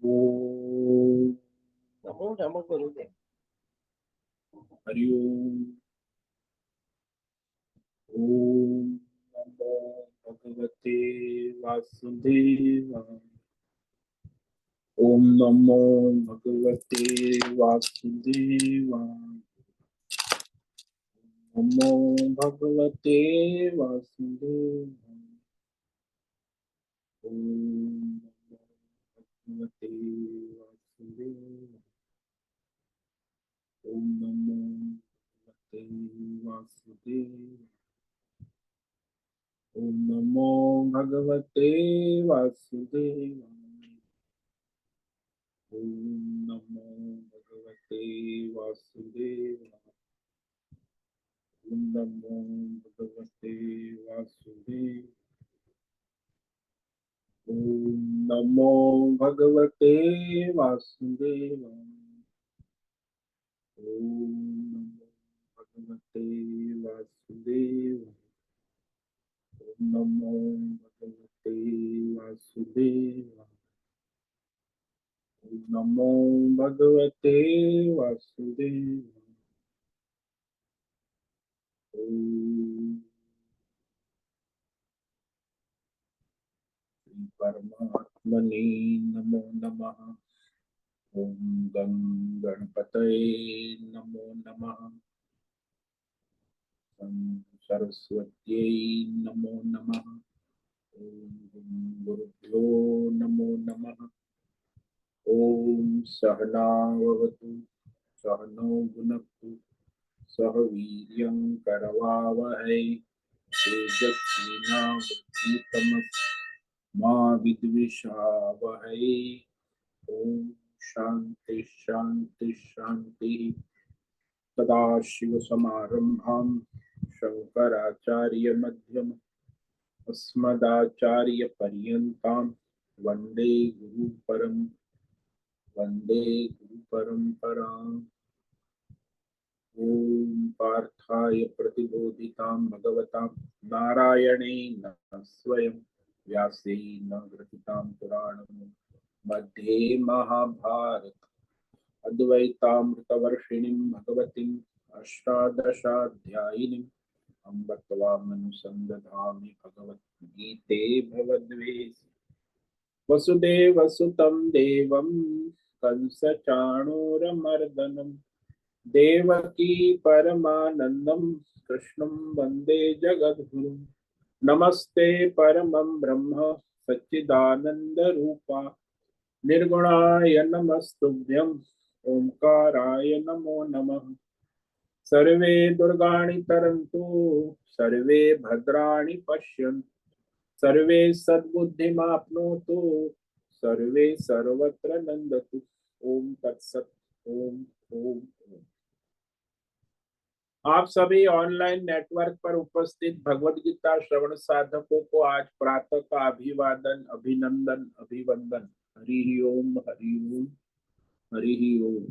ओम नमो नमः गुरुदेव। हरि ओम। ओम नमो भगवते वासुदेवाय। ओम नमो भगवते वासुदेवाय। नमो भगवते वासुदेवाय। ओम नमो भगवते वासुदेवाय। ओम नमो भगवते वासुदेवाय। ओम नमो भगवते वासुदेवाय। ओम नमो भगवते वासुदेवाय। ओम नमो भगवते वासुदेवाय। ओम नमो भगवते वासुदेवाय। ओम नमो भगवते वासुदेवाय। ओम नमो भगवते वासुदेवाय। ओम नमो भगवते वासुदेवाय। ओम श्री परमात्मने नमो नमः। ओम गं गणपतये नमो नमः। ओम सरस्वत्यै नमो नमः। ओम गुरुभ्यो नमो नमः। ओम सहनाववतु सहनौ भुनक्तु सह वीर्यं करवावहै तेजस्विनावधीतमस्तु मा विद्विषावहै। ओम शांति शांति शांति। सदाशिवसमारम्भां शंकराचार्यमध्यमम् अस्मदाचार्यपर्यन्तां वन्दे गुरुपरम्पराम्। ओम पार्थाय प्रतिबोधितां भगवतां नारायणेन स्वयं व्यासेन ग्रथितां पुराणं मध्ये महाभारत अद्वैतामृतवर्षिणीं भगवतीम् अष्टादशाध्यायिनीम् अम्ब त्वामनुसन्दधामि भगवद्गीते भवद्वेषी। वसुदेवसुतं देवं कंसचाणूरमर्दनं देवकी परमानन्दं कृष्णं वन्दे जगद्गुरुं। नमस्ते परमं ब्रह्म सच्चिदानन्दरूपा निर्गुणाय नमस्तुभ्यं ओंकाराय नमो नमः। सर्वे दुर्गाणि तरन्तु सर्वे भद्राणि पश्यन्तु सर्वे सद्बुद्धिमाप्नोतु सर्वे सर्वत्र नंदतु। ओम तत्सत। ओम ओम ओम। आप सभी ऑनलाइन नेटवर्क पर उपस्थित भगवद गीता श्रवण साधकों को आज प्रातः का अभिवादन अभिनंदन अभिवंदन। हरि ओम हरि ओम हरि ओम।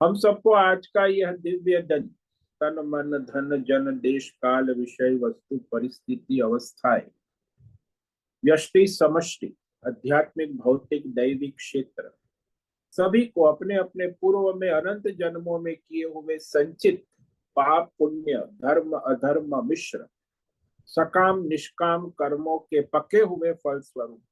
हम सबको आज का यह दिव्य दिन तन मन धन जन देश काल विषय वस्तु परिस्थिति अवस्थाएं व्यष्टि समष्टि आध्यात्मिक भौतिक दैविक क्षेत्र सभी को अपने अपने पूर्व में अनंत जन्मों में किए हुए संचित पाप पुण्य धर्म अधर्म मिश्र सकाम निष्काम कर्मों के पके हुए फल स्वरूप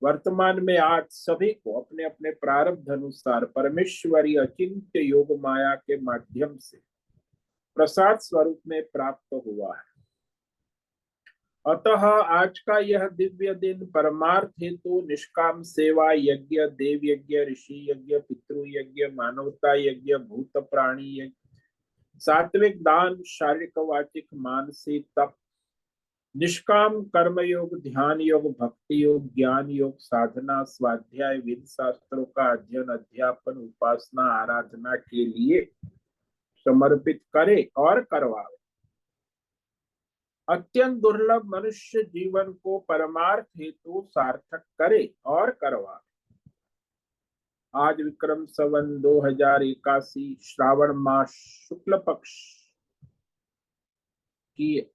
वर्तमान में आज सभी को अपने अपने प्रारब्ध अनुसार परमेश्वरी अचिंत्य योग माया के माध्यम से प्रसाद स्वरूप में प्राप्त हुआ है। अतः आज का यह दिव्य दिन परमार्थ हेतु निष्काम सेवा यज्ञ देव यज्ञ ऋषि यज्ञ पितृ यज्ञ मानवता यज्ञ भूत प्राणी यज्ञ सात्विक दान शारीरिक वाचिक मानसिक तप निष्काम कर्म योग ध्यान योग भक्ति योग ज्ञान योग साधना स्वाध्याय वेद शास्त्रों का अध्ययन अध्यापन उपासना आराधना के लिए समर्पित करे और करवावे। अत्यंत दुर्लभ मनुष्य जीवन को परमार्थ हेतु सार्थक करे और करवावे। आज विक्रम संवत 2081 श्रावण मास शुक्ल पक्ष की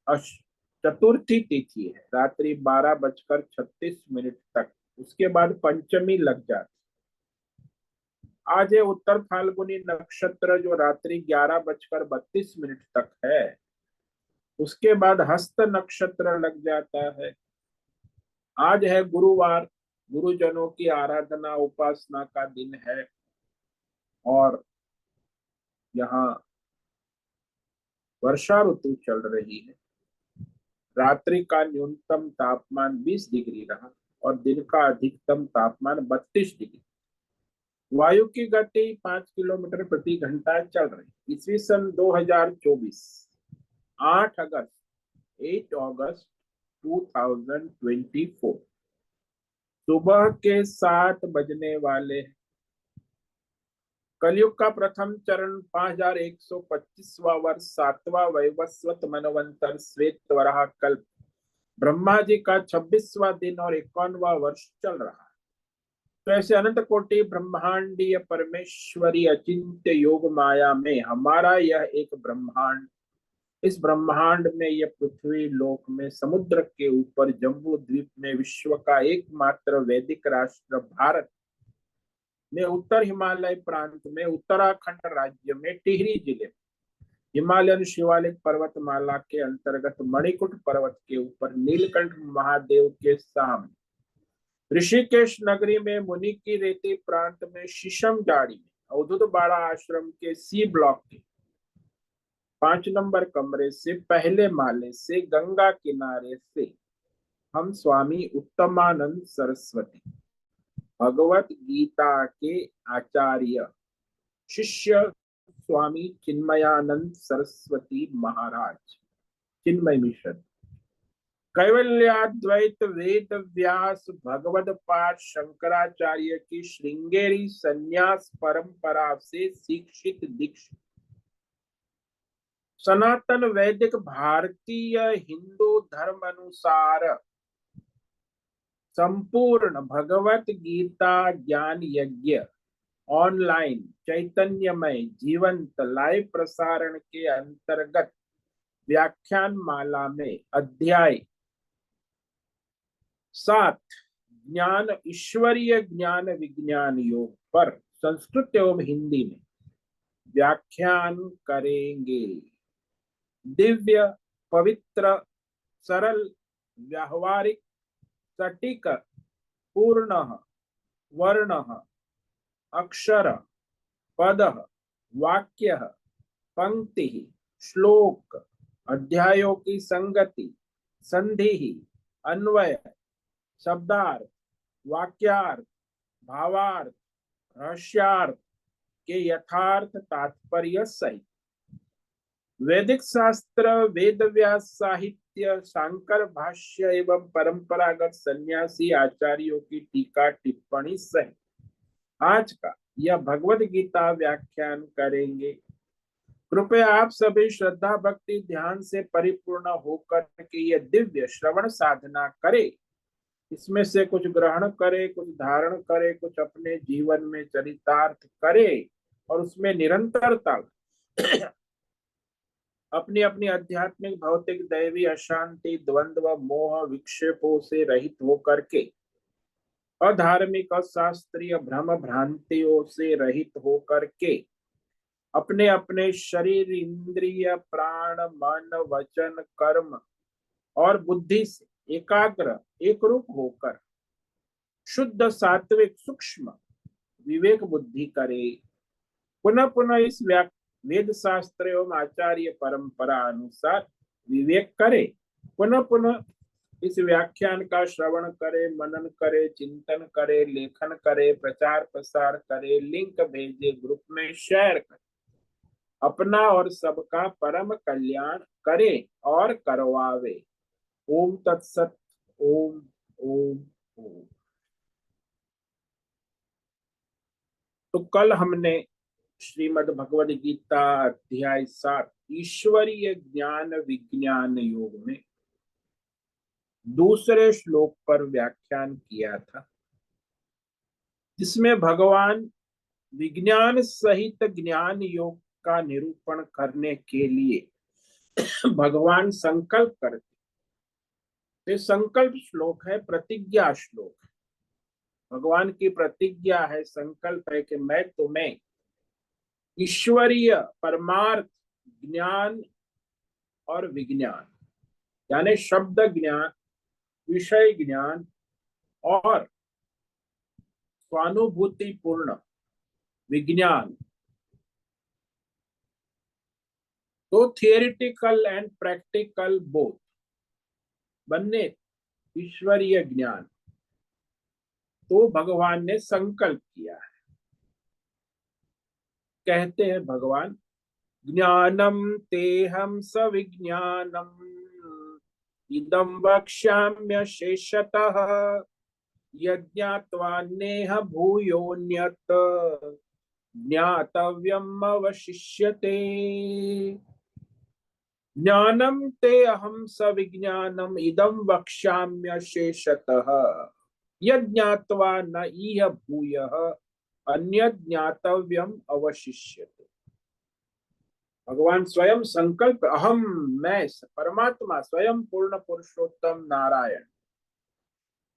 चतुर्थी तिथि है। रात्रि 12:36 तक उसके बाद पंचमी लग जाती। आज ये उत्तर फाल्गुनी नक्षत्र जो रात्रि 11:32 तक है, उसके बाद हस्त नक्षत्र लग जाता है। आज है गुरुवार, गुरुजनों की आराधना उपासना का दिन है। और यहाँ वर्षा ऋतु चल रही है। रात्रि का न्यूनतम तापमान 20 डिग्री रहा और दिन का अधिकतम तापमान 32 डिग्री। वायु की गति 5 किलोमीटर प्रति घंटा चल रही। ईस्वी सन 2024, 8 अगस्त 8 अगस्त 2024 सुबह के 7 बजने वाले हैं। कलयुग का प्रथम चरण 5125वां वर्ष, 7वां वैवस्वत मनवंतर श्वेत वराह कल्प, ब्रह्मा जी का 26वां दिन और 51वां वर्ष चल रहा है। तो ऐसे अनंत कोटि ब्रह्मांडीय परमेश्वरी अचिंत्य योग माया में हमारा यह एक ब्रह्मांड, इस ब्रह्मांड में यह पृथ्वी लोक में समुद्र के ऊपर जम्बू द्वीप में विश्व का एकमात्र वैदिक राष्ट्र भारत में उत्तर हिमालय प्रांत में उत्तराखंड राज्य में टिहरी जिले में हिमालयन शिवालिक पर्वतमाला के अंतर्गत मणिकुट पर्वत के ऊपर नीलकंठ महादेव के सामने ऋषिकेश नगरी में मुनि की रेती प्रांत में शीशम जाड़ी में अवधूत बाड़ा आश्रम के सी ब्लॉक के 5 नंबर कमरे से पहले माले से गंगा किनारे से हम स्वामी उत्तमानंद सरस्वती भगवत गीता के आचार्य शिष्य स्वामी चिन्मयानंद सरस्वती महाराज, चिन्मय मिशन, कैवल्याद्वैत वेद व्यास भगवद पाठ शंकराचार्य की श्रृंगेरी संन्यास परंपरा से शिक्षित दीक्षित सनातन वैदिक भारतीय हिंदू धर्म अनुसार संपूर्ण भगवत गीता ज्ञान यज्ञ ऑनलाइन चैतन्यमय जीवंत लाइव प्रसारण के अंतर्गत व्याख्यान माला में अध्याय 7 ज्ञान ईश्वरीय ज्ञान विज्ञान योग पर संस्कृत एवं हिंदी में व्याख्यान करेंगे। दिव्य पवित्र सरल व्यावहारिक सटीक पूर्ण वर्ण अक्षर पद वाक्य पंक्ति श्लोक अध्यायों की संगति संधि अन्वय शब्दार्थ वाक्यार्थ भावार्थ रहस्यार्थ के यथार्थ तात्पर्य सहित वैदिक शास्त्र वेद व्यास साहित्य शांकर भाष्य एवं परंपरागत सन्यासी आचार्यों की टीका टिप्पणी सहित आज का यह भगवद गीता व्याख्यान करेंगे। कृपया आप सभी श्रद्धा भक्ति ध्यान से परिपूर्ण होकर के यह दिव्य श्रवण साधना करे, इसमें से कुछ ग्रहण करे, कुछ धारण करे, कुछ अपने जीवन में चरितार्थ करे और उसमें निरंतरता अपनी अपनी आध्यात्मिक भौतिक दैवी अशांति द्वंद्व मोह विक्षेपों से रहित होकर के अधार्मिक अशास्त्रीय भ्रम भ्रांतियों से रहित होकर के अपने अपने शरीर इंद्रिय प्राण मन वचन कर्म और बुद्धि से एकाग्र एक रूप होकर शुद्ध सात्विक सूक्ष्म विवेक बुद्धि करे। पुनः पुनः इस वेद शास्त्र एवं आचार्य परंपरा अनुसार विवेक करे। पुनः पुनः इस व्याख्यान का श्रवण करे, मनन करे, चिंतन करे, लेखन करे, प्रचार प्रसार करे, लिंक भेजे, ग्रुप में शेयर करे, अपना और सबका परम कल्याण करे और करवावे। ओम तत्सत। ओम ओम ओम। तो कल हमने श्रीमद् भगवद गीता अध्याय 7 ईश्वरीय ज्ञान विज्ञान योग में दूसरे श्लोक पर व्याख्यान किया था, जिसमें भगवान विज्ञान सहित ज्ञान योग का निरूपण करने के लिए भगवान संकल्प करते। ये संकल्प श्लोक है, प्रतिज्ञा श्लोक है। भगवान की प्रतिज्ञा है, संकल्प है कि मैं तुम्हें ईश्वरीय परमार्थ ज्ञान और विज्ञान, यानी शब्द ज्ञान, विषय ज्ञान और स्वानुभूति पूर्ण विज्ञान, तो थियरिटिकल एंड प्रैक्टिकल बोथ, बनने ईश्वरीय ज्ञान, तो भगवान ने संकल्प किया है। कहते हैं भगवान, ज्ञानम तेहम सविज्ञानम इदं वक्ष्याम्य शेषतः यज्ञात्वा नेह भूयोऽन्यत् ज्ञातव्यम् अवशिष्यते। ज्ञानम ते अहम सविज्ञानम इदं वक्ष्याम्य शेषतः यज्ञात्वा न इह भूयः अन्यत् ज्ञातव्यम् अवशिष्यते। भगवान स्वयं संकल्प, अहम मैं परमात्मा स्वयं पूर्ण पुरुषोत्तम नारायण,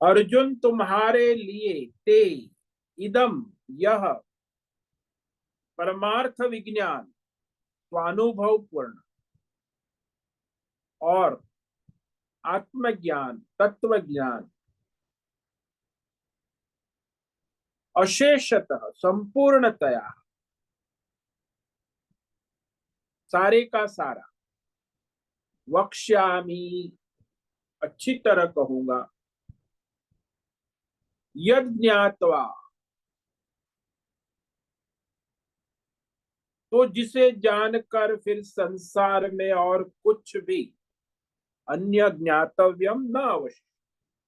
अर्जुन तुम्हारे लिए ते इदम यह परमार्थ विज्ञान स्वानुभव पूर्ण और आत्मज्ञान तत्व ज्ञान अशेषतः संपूर्णतया सारे का सारा वक्ष्यामि अच्छी तरह कहूंगा, यद ज्ञात्वा तो जिसे जानकर फिर संसार में और कुछ भी अन्य ज्ञातव्यम न अवश्य,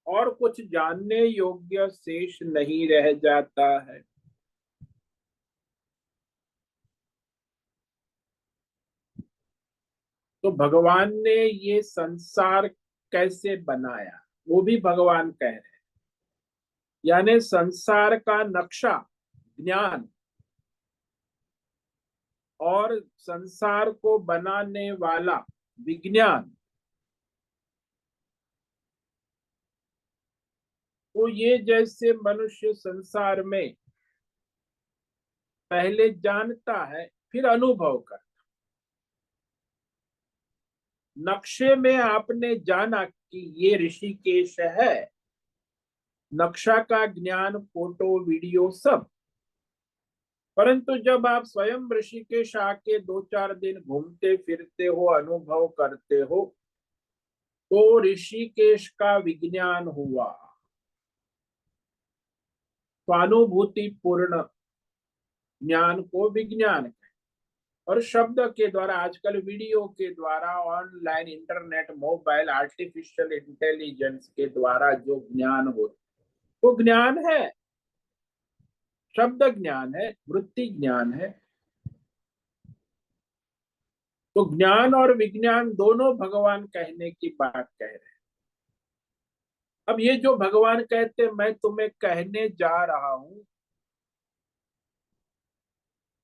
और कुछ जानने योग्य शेष नहीं रह जाता है। तो भगवान ने ये संसार कैसे बनाया, वो भी भगवान कह रहे हैं। यानी संसार का नक्शा ज्ञान और संसार को बनाने वाला विज्ञान, तो ये जैसे मनुष्य संसार में पहले जानता है फिर अनुभव करता। नक्शे में आपने जाना कि ये ऋषिकेश है, नक्शा का ज्ञान, फोटो वीडियो सब, परंतु जब आप स्वयं ऋषिकेश आके 2-4 दिन घूमते फिरते हो, अनुभव करते हो, तो ऋषिकेश का विज्ञान हुआ, स्वानुभूति पूर्ण ज्ञान को विज्ञान है। और शब्द के द्वारा, आजकल वीडियो के द्वारा, online internet, mobile, artificial intelligence के द्वारा जो ज्ञान हो, वो ज्ञान है, शब्द ज्ञान है, वृत्ति ज्ञान है। तो ज्ञान और विज्ञान दोनों भगवान कहने की बात कह रहे हैं। अब ये जो भगवान कहते मैं तुम्हें कहने जा रहा हूं,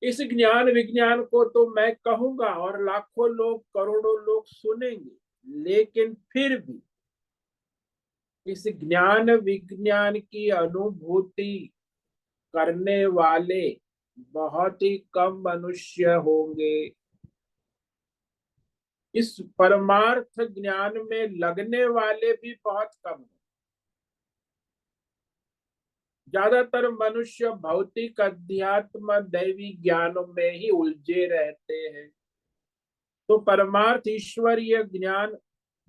इस ज्ञान विज्ञान को तो मैं कहूंगा और लाखों लोग, करोड़ों लोग सुनेंगे, लेकिन फिर भी इस ज्ञान विज्ञान की अनुभूति करने वाले बहुत ही कम मनुष्य होंगे। इस परमार्थ ज्ञान में लगने वाले भी बहुत कम हैं। ज्यादातर मनुष्य भौतिक अध्यात्म दैवी ज्ञानों में ही उलझे रहते हैं, तो परमार्थ ईश्वरीय ज्ञान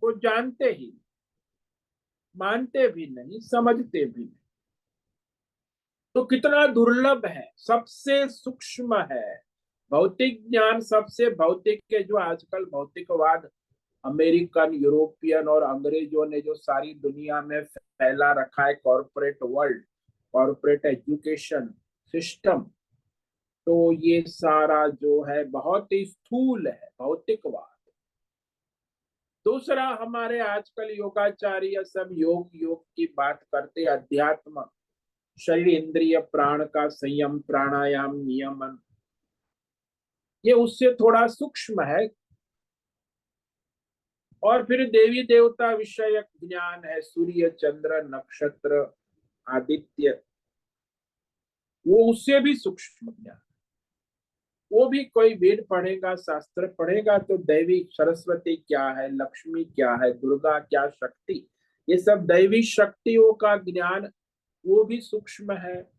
को जानते ही, मानते भी नहीं, समझते भी नहीं। तो कितना दुर्लभ है, सबसे सूक्ष्म है। भौतिक ज्ञान सबसे भौतिक के, जो आजकल भौतिकवाद अमेरिकन, यूरोपियन और अंग्रेजों ने जो सारी दुनिया में फैला रखा है, corporate world, corporate education system, तो ये सारा जो है बहुत ही स्थूल है, भौतिकवाद। दूसरा, हमारे आजकल योगाचार्य सब योग योग की बात करते, अध्यात्म, शरीर इंद्रिय प्राण का संयम, प्राणायाम, नियमन, ये उससे थोड़ा सूक्ष्म है। और फिर देवी देवता विषयक ज्ञान है, सूर्य चंद्र नक्षत्र आदित्य, वो उससे भी सूक्ष्म ज्ञान। वो भी कोई वेद पढ़ेगा, शास्त्र पढ़ेगा तो दैवी सरस्वती क्या है, लक्ष्मी क्या है, दुर्गा क्या शक्ति, ये सब दैवी शक्तियों का ज्ञान वो भी सूक्ष्म है।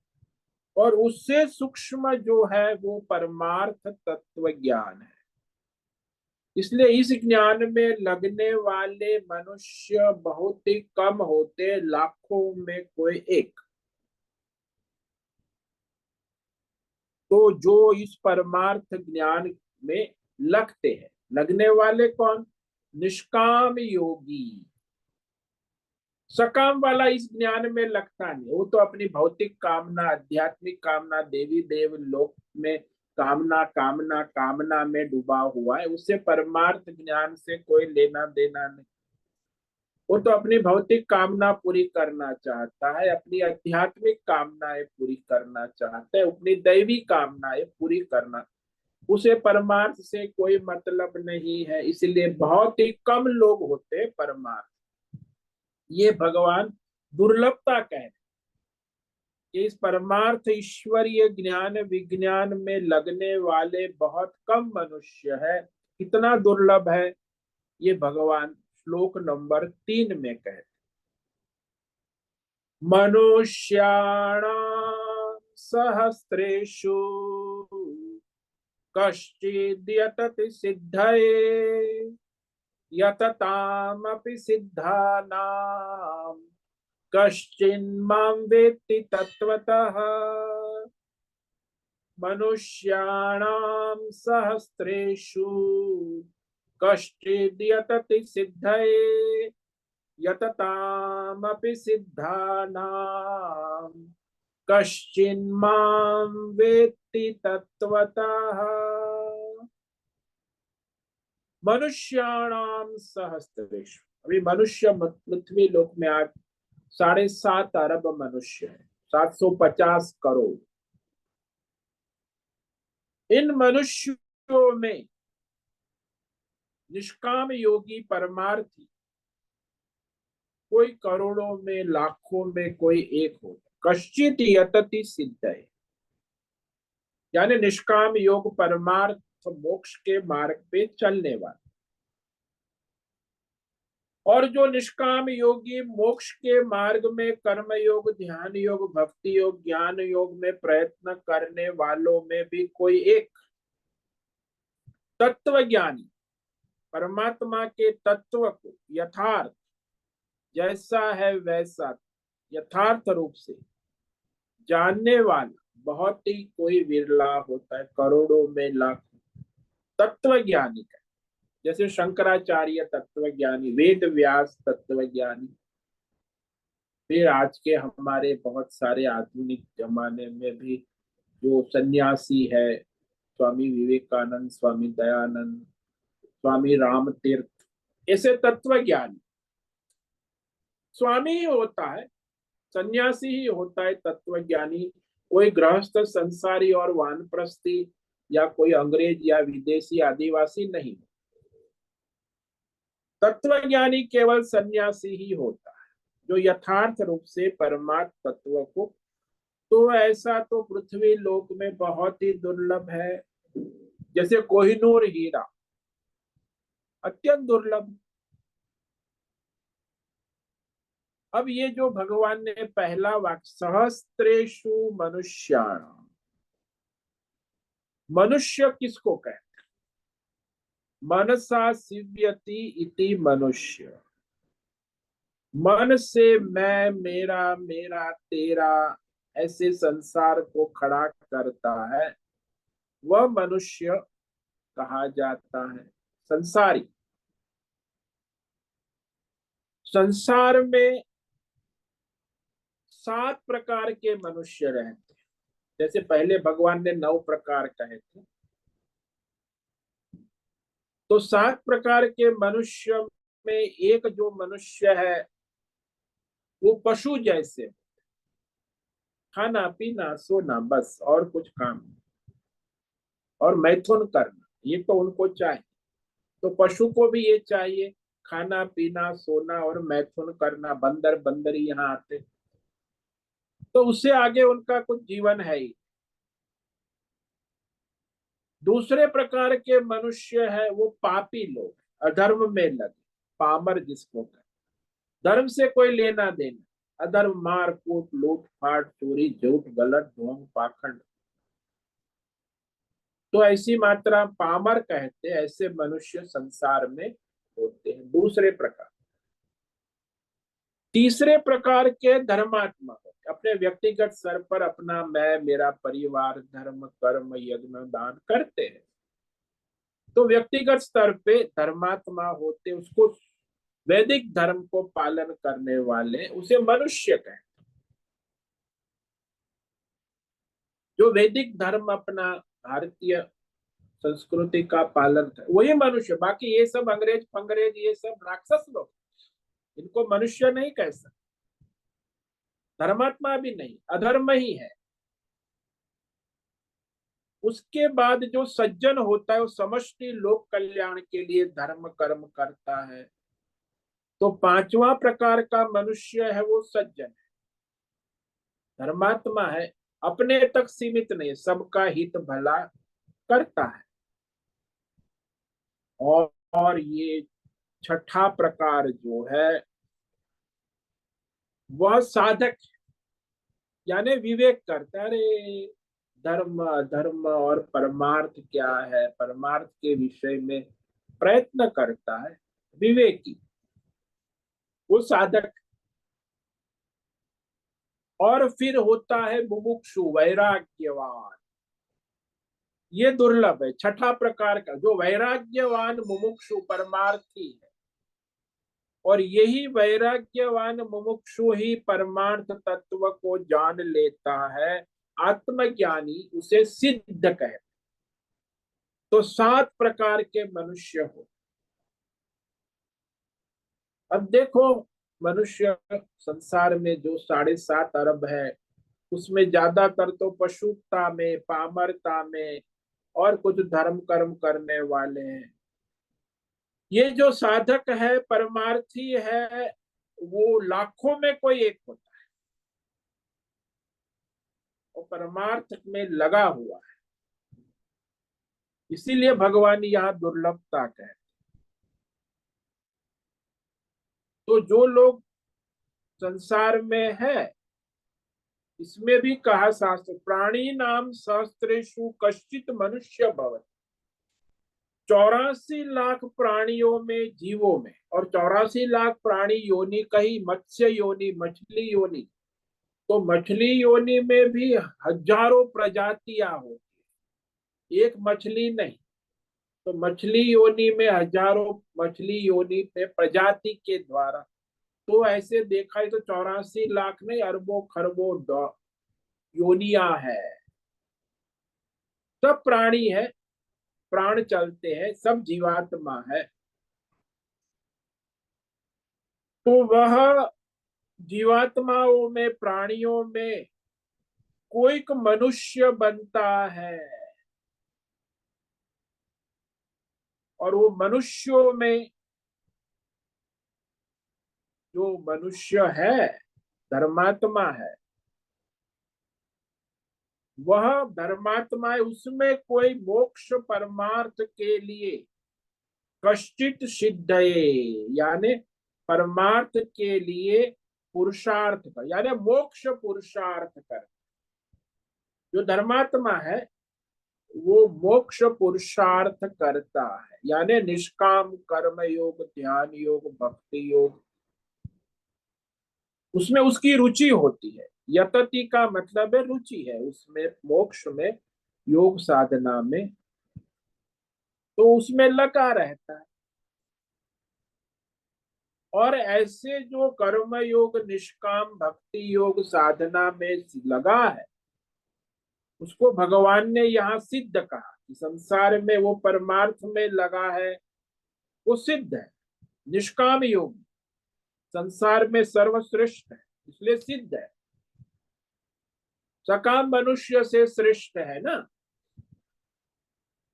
और उससे सूक्ष्म जो है वो परमार्थ तत्व ज्ञान है। इसलिए इस ज्ञान में लगने वाले मनुष्य बहुत ही कम होते, लाखों में कोई एक। तो जो इस परमार्थ ज्ञान में लगते हैं, लगने वाले कौन? निष्काम योगी। सकाम वाला इस ज्ञान में लगता नहीं, वो तो अपनी भौतिक कामना, आध्यात्मिक कामना, देवी देव लोक में कामना कामना कामना में डूबा हुआ है। उससे परमार्थ ज्ञान से कोई लेना देना नहीं। वो तो अपनी भौतिक कामना पूरी करना चाहता है, अपनी आध्यात्मिक कामनाएं पूरी करना चाहता है, अपनी दैवी कामनाएं पूरी करना, उसे परमार्थ से कोई मतलब नहीं है। इसलिए बहुत ही कम लोग होते हैं परमार्थ। ये भगवान दुर्लभता कह रहे कि इस परमार्थ ईश्वरीय ज्ञान विज्ञान में लगने वाले बहुत कम मनुष्य है। कितना दुर्लभ है ये भगवान श्लोक नंबर 3 में कहते। मनुष्याणां सहस्रेषु कश्चिद्यतति सिद्धये यततामपि सिद्धानां कश्चिन्मां वेत्ति तत्वतः। मनुष्याणां सहस्रेषु कश्चिद्यतति सिद्धये यततामपि सिद्धानां कश्चिन्मां वेत्ति तत्वतः। मनुष्याणाम सहस्रेषु। अभी मनुष्य पृथ्वी लोक में आज 7.5 अरब मनुष्य है, 750 करोड़। इन मनुष्यों में निष्काम योगी परमार्थी कोई करोड़ों में, लाखों में कोई एक हो। कश्चित यतति सिद्ध है, यानी निष्काम योग परमार्थ मोक्ष के मार्ग पे चलने वाला। और जो निष्काम योगी मोक्ष के मार्ग में कर्म योग, ध्यान योग, भक्ति योग, ज्ञान योग में प्रयत्न करने वालों में भी कोई एक तत्व ज्ञानी परमात्मा के तत्व को यथार्थ, जैसा है वैसा यथार्थ रूप से जानने वाला बहुत ही कोई विरला होता है, करोड़ों में लाखों। तत्व ज्ञानी का जैसे शंकराचार्य तत्व ज्ञानी, वेद व्यास तत्व ज्ञानी, फिर आज के हमारे बहुत सारे आधुनिक जमाने में भी जो सन्यासी है, स्वामी विवेकानंद, स्वामी दयानंद, स्वामी राम तीर्थ, ऐसे तत्व ज्ञानी। स्वामी ही होता है, सन्यासी ही होता है तत्व ज्ञानी। कोई गृहस्थ संसारी और वानप्रस्थी या कोई अंग्रेज या विदेशी आदिवासी नहीं। तत्वज्ञानी केवल सन्यासी ही होता है जो यथार्थ रूप से परमात्म तत्व को। तो ऐसा तो पृथ्वी लोक में बहुत ही दुर्लभ है, जैसे कोहिनूर हीरा, अत्यंत दुर्लभ। अब ये जो भगवान ने पहला वाक्य सहस्त्रेषु मनुष्याणाम, मनुष्य किसको कहते? मनसा शिव्यति इति मनुष्य। मन से मैं, मेरा, मेरा, तेरा ऐसे संसार को खड़ा करता है, वह मनुष्य कहा जाता है। संसारी। संसार में 7 प्रकार के मनुष्य रहते हैं। जैसे पहले भगवान ने 9 प्रकार कहे थे, तो 7 प्रकार के मनुष्य में एक जो मनुष्य है वो पशु जैसे, खाना पीना सोना बस, और कुछ काम नहीं, और मैथुन करना, ये तो उनको चाहिए। तो पशु को भी ये चाहिए, खाना पीना सोना और मैथुन करना। बंदर बंदर ही यहाँ आते। तो उससे आगे उनका कुछ जीवन है ही। दूसरे प्रकार के मनुष्य है वो पापी लोग, अधर्म में लगे, पामर जिसको कहते, धर्म से कोई लेना देना, अधर्म, मार कूट, लूट फाट, चोरी, झूठ, गलत, ढोंग, पाखंड, तो ऐसी मात्रा पामर कहते, ऐसे मनुष्य संसार में होते हैं दूसरे प्रकार। तीसरे प्रकार के धर्मात्मा होते, अपने व्यक्तिगत स्तर पर अपना मैं, मेरा परिवार, धर्म, कर्म, यज्ञ, दान करते हैं, तो व्यक्तिगत स्तर पे धर्मात्मा होते, उसको वैदिक धर्म को पालन करने वाले उसे मनुष्य कहते। जो वैदिक धर्म अपना भारतीय संस्कृति का पालन कर वही मनुष्य, बाकी ये सब अंग्रेज फंग्रेज ये सब राक्षस लोग, इनको मनुष्य नहीं कह सकते, धर्मात्मा भी नहीं, अधर्म ही है। उसके बाद जो सज्जन होता है वो समष्टि लोक कल्याण के लिए धर्म कर्म करता है। तो पांचवा प्रकार का मनुष्य है वो सज्जन है, धर्मात्मा है, अपने तक सीमित नहीं, सबका हित भला करता है। और ये छठा प्रकार जो है वह साधक, यानी विवेक करता है, अरे धर्म अधर्म और परमार्थ क्या है, परमार्थ के विषय में प्रयत्न करता है, विवेकी, वो साधक। और फिर होता है मुमुक्षु, वैराग्यवान, ये दुर्लभ है, छठा प्रकार का, जो वैराग्यवान मुमुक्षु परमार्थी है, और यही वैराग्यवान मुमुक्षु ही परमार्थ तत्व को जान लेता है, आत्मज्ञानी उसे सिद्ध कहते। तो 7 प्रकार के मनुष्य हो। अब देखो, मनुष्य संसार में जो 7.5 अरब है, उसमें ज्यादातर तो पशुता में, पामरता में और कुछ धर्म कर्म करने वाले हैं। ये जो साधक है, परमार्थी है, वो लाखों में कोई एक होता है, वो परमार्थ में लगा हुआ है, इसीलिए भगवान यहाँ दुर्लभता कहते। तो जो लोग संसार में है, इसमें भी कहा शास्त्र, प्राणी नाम सहस्त्रेषु कश्चित मनुष्य भवति, 84 लाख प्राणियों में, जीवों में, और 84 लाख प्राणी योनि कही, मत्स्य योनि, मछली योनि, तो मछली योनि में भी हजारों प्रजातियां होती, एक मछली नहीं, तो मछली योनि में हजारों मछली योनि पे प्रजाति के द्वारा, तो ऐसे देखा है तो 84 लाख नहीं, अरबों खरबों योनिया है, सब प्राणी है, प्राण चलते हैं, सब जीवात्मा है। तो वह जीवात्माओं में, प्राणियों में कोई एक मनुष्य बनता है, और वो मनुष्यों में जो मनुष्य है, धर्मात्मा है, वह धर्मात्मा है, उसमें कोई मोक्ष परमार्थ के लिए कष्टित सिद्धये, यानी परमार्थ के लिए पुरुषार्थ कर, यानी मोक्ष पुरुषार्थ कर, जो धर्मात्मा है वो मोक्ष पुरुषार्थ करता है, यानी निष्काम कर्म योग, ध्यान योग, भक्ति योग, उसमें उसकी रुचि होती है। यतति का मतलब है रुचि है उसमें, मोक्ष में, योग साधना में, तो उसमें लगा रहता है। और ऐसे जो कर्म योग, निष्काम भक्ति योग साधना में लगा है, उसको भगवान ने यहाँ सिद्ध कहा कि संसार में वो परमार्थ में लगा है, वो सिद्ध है, निष्काम योग संसार में सर्वश्रेष्ठ है, इसलिए सिद्ध है, सकाम मनुष्य से श्रेष्ठ है ना,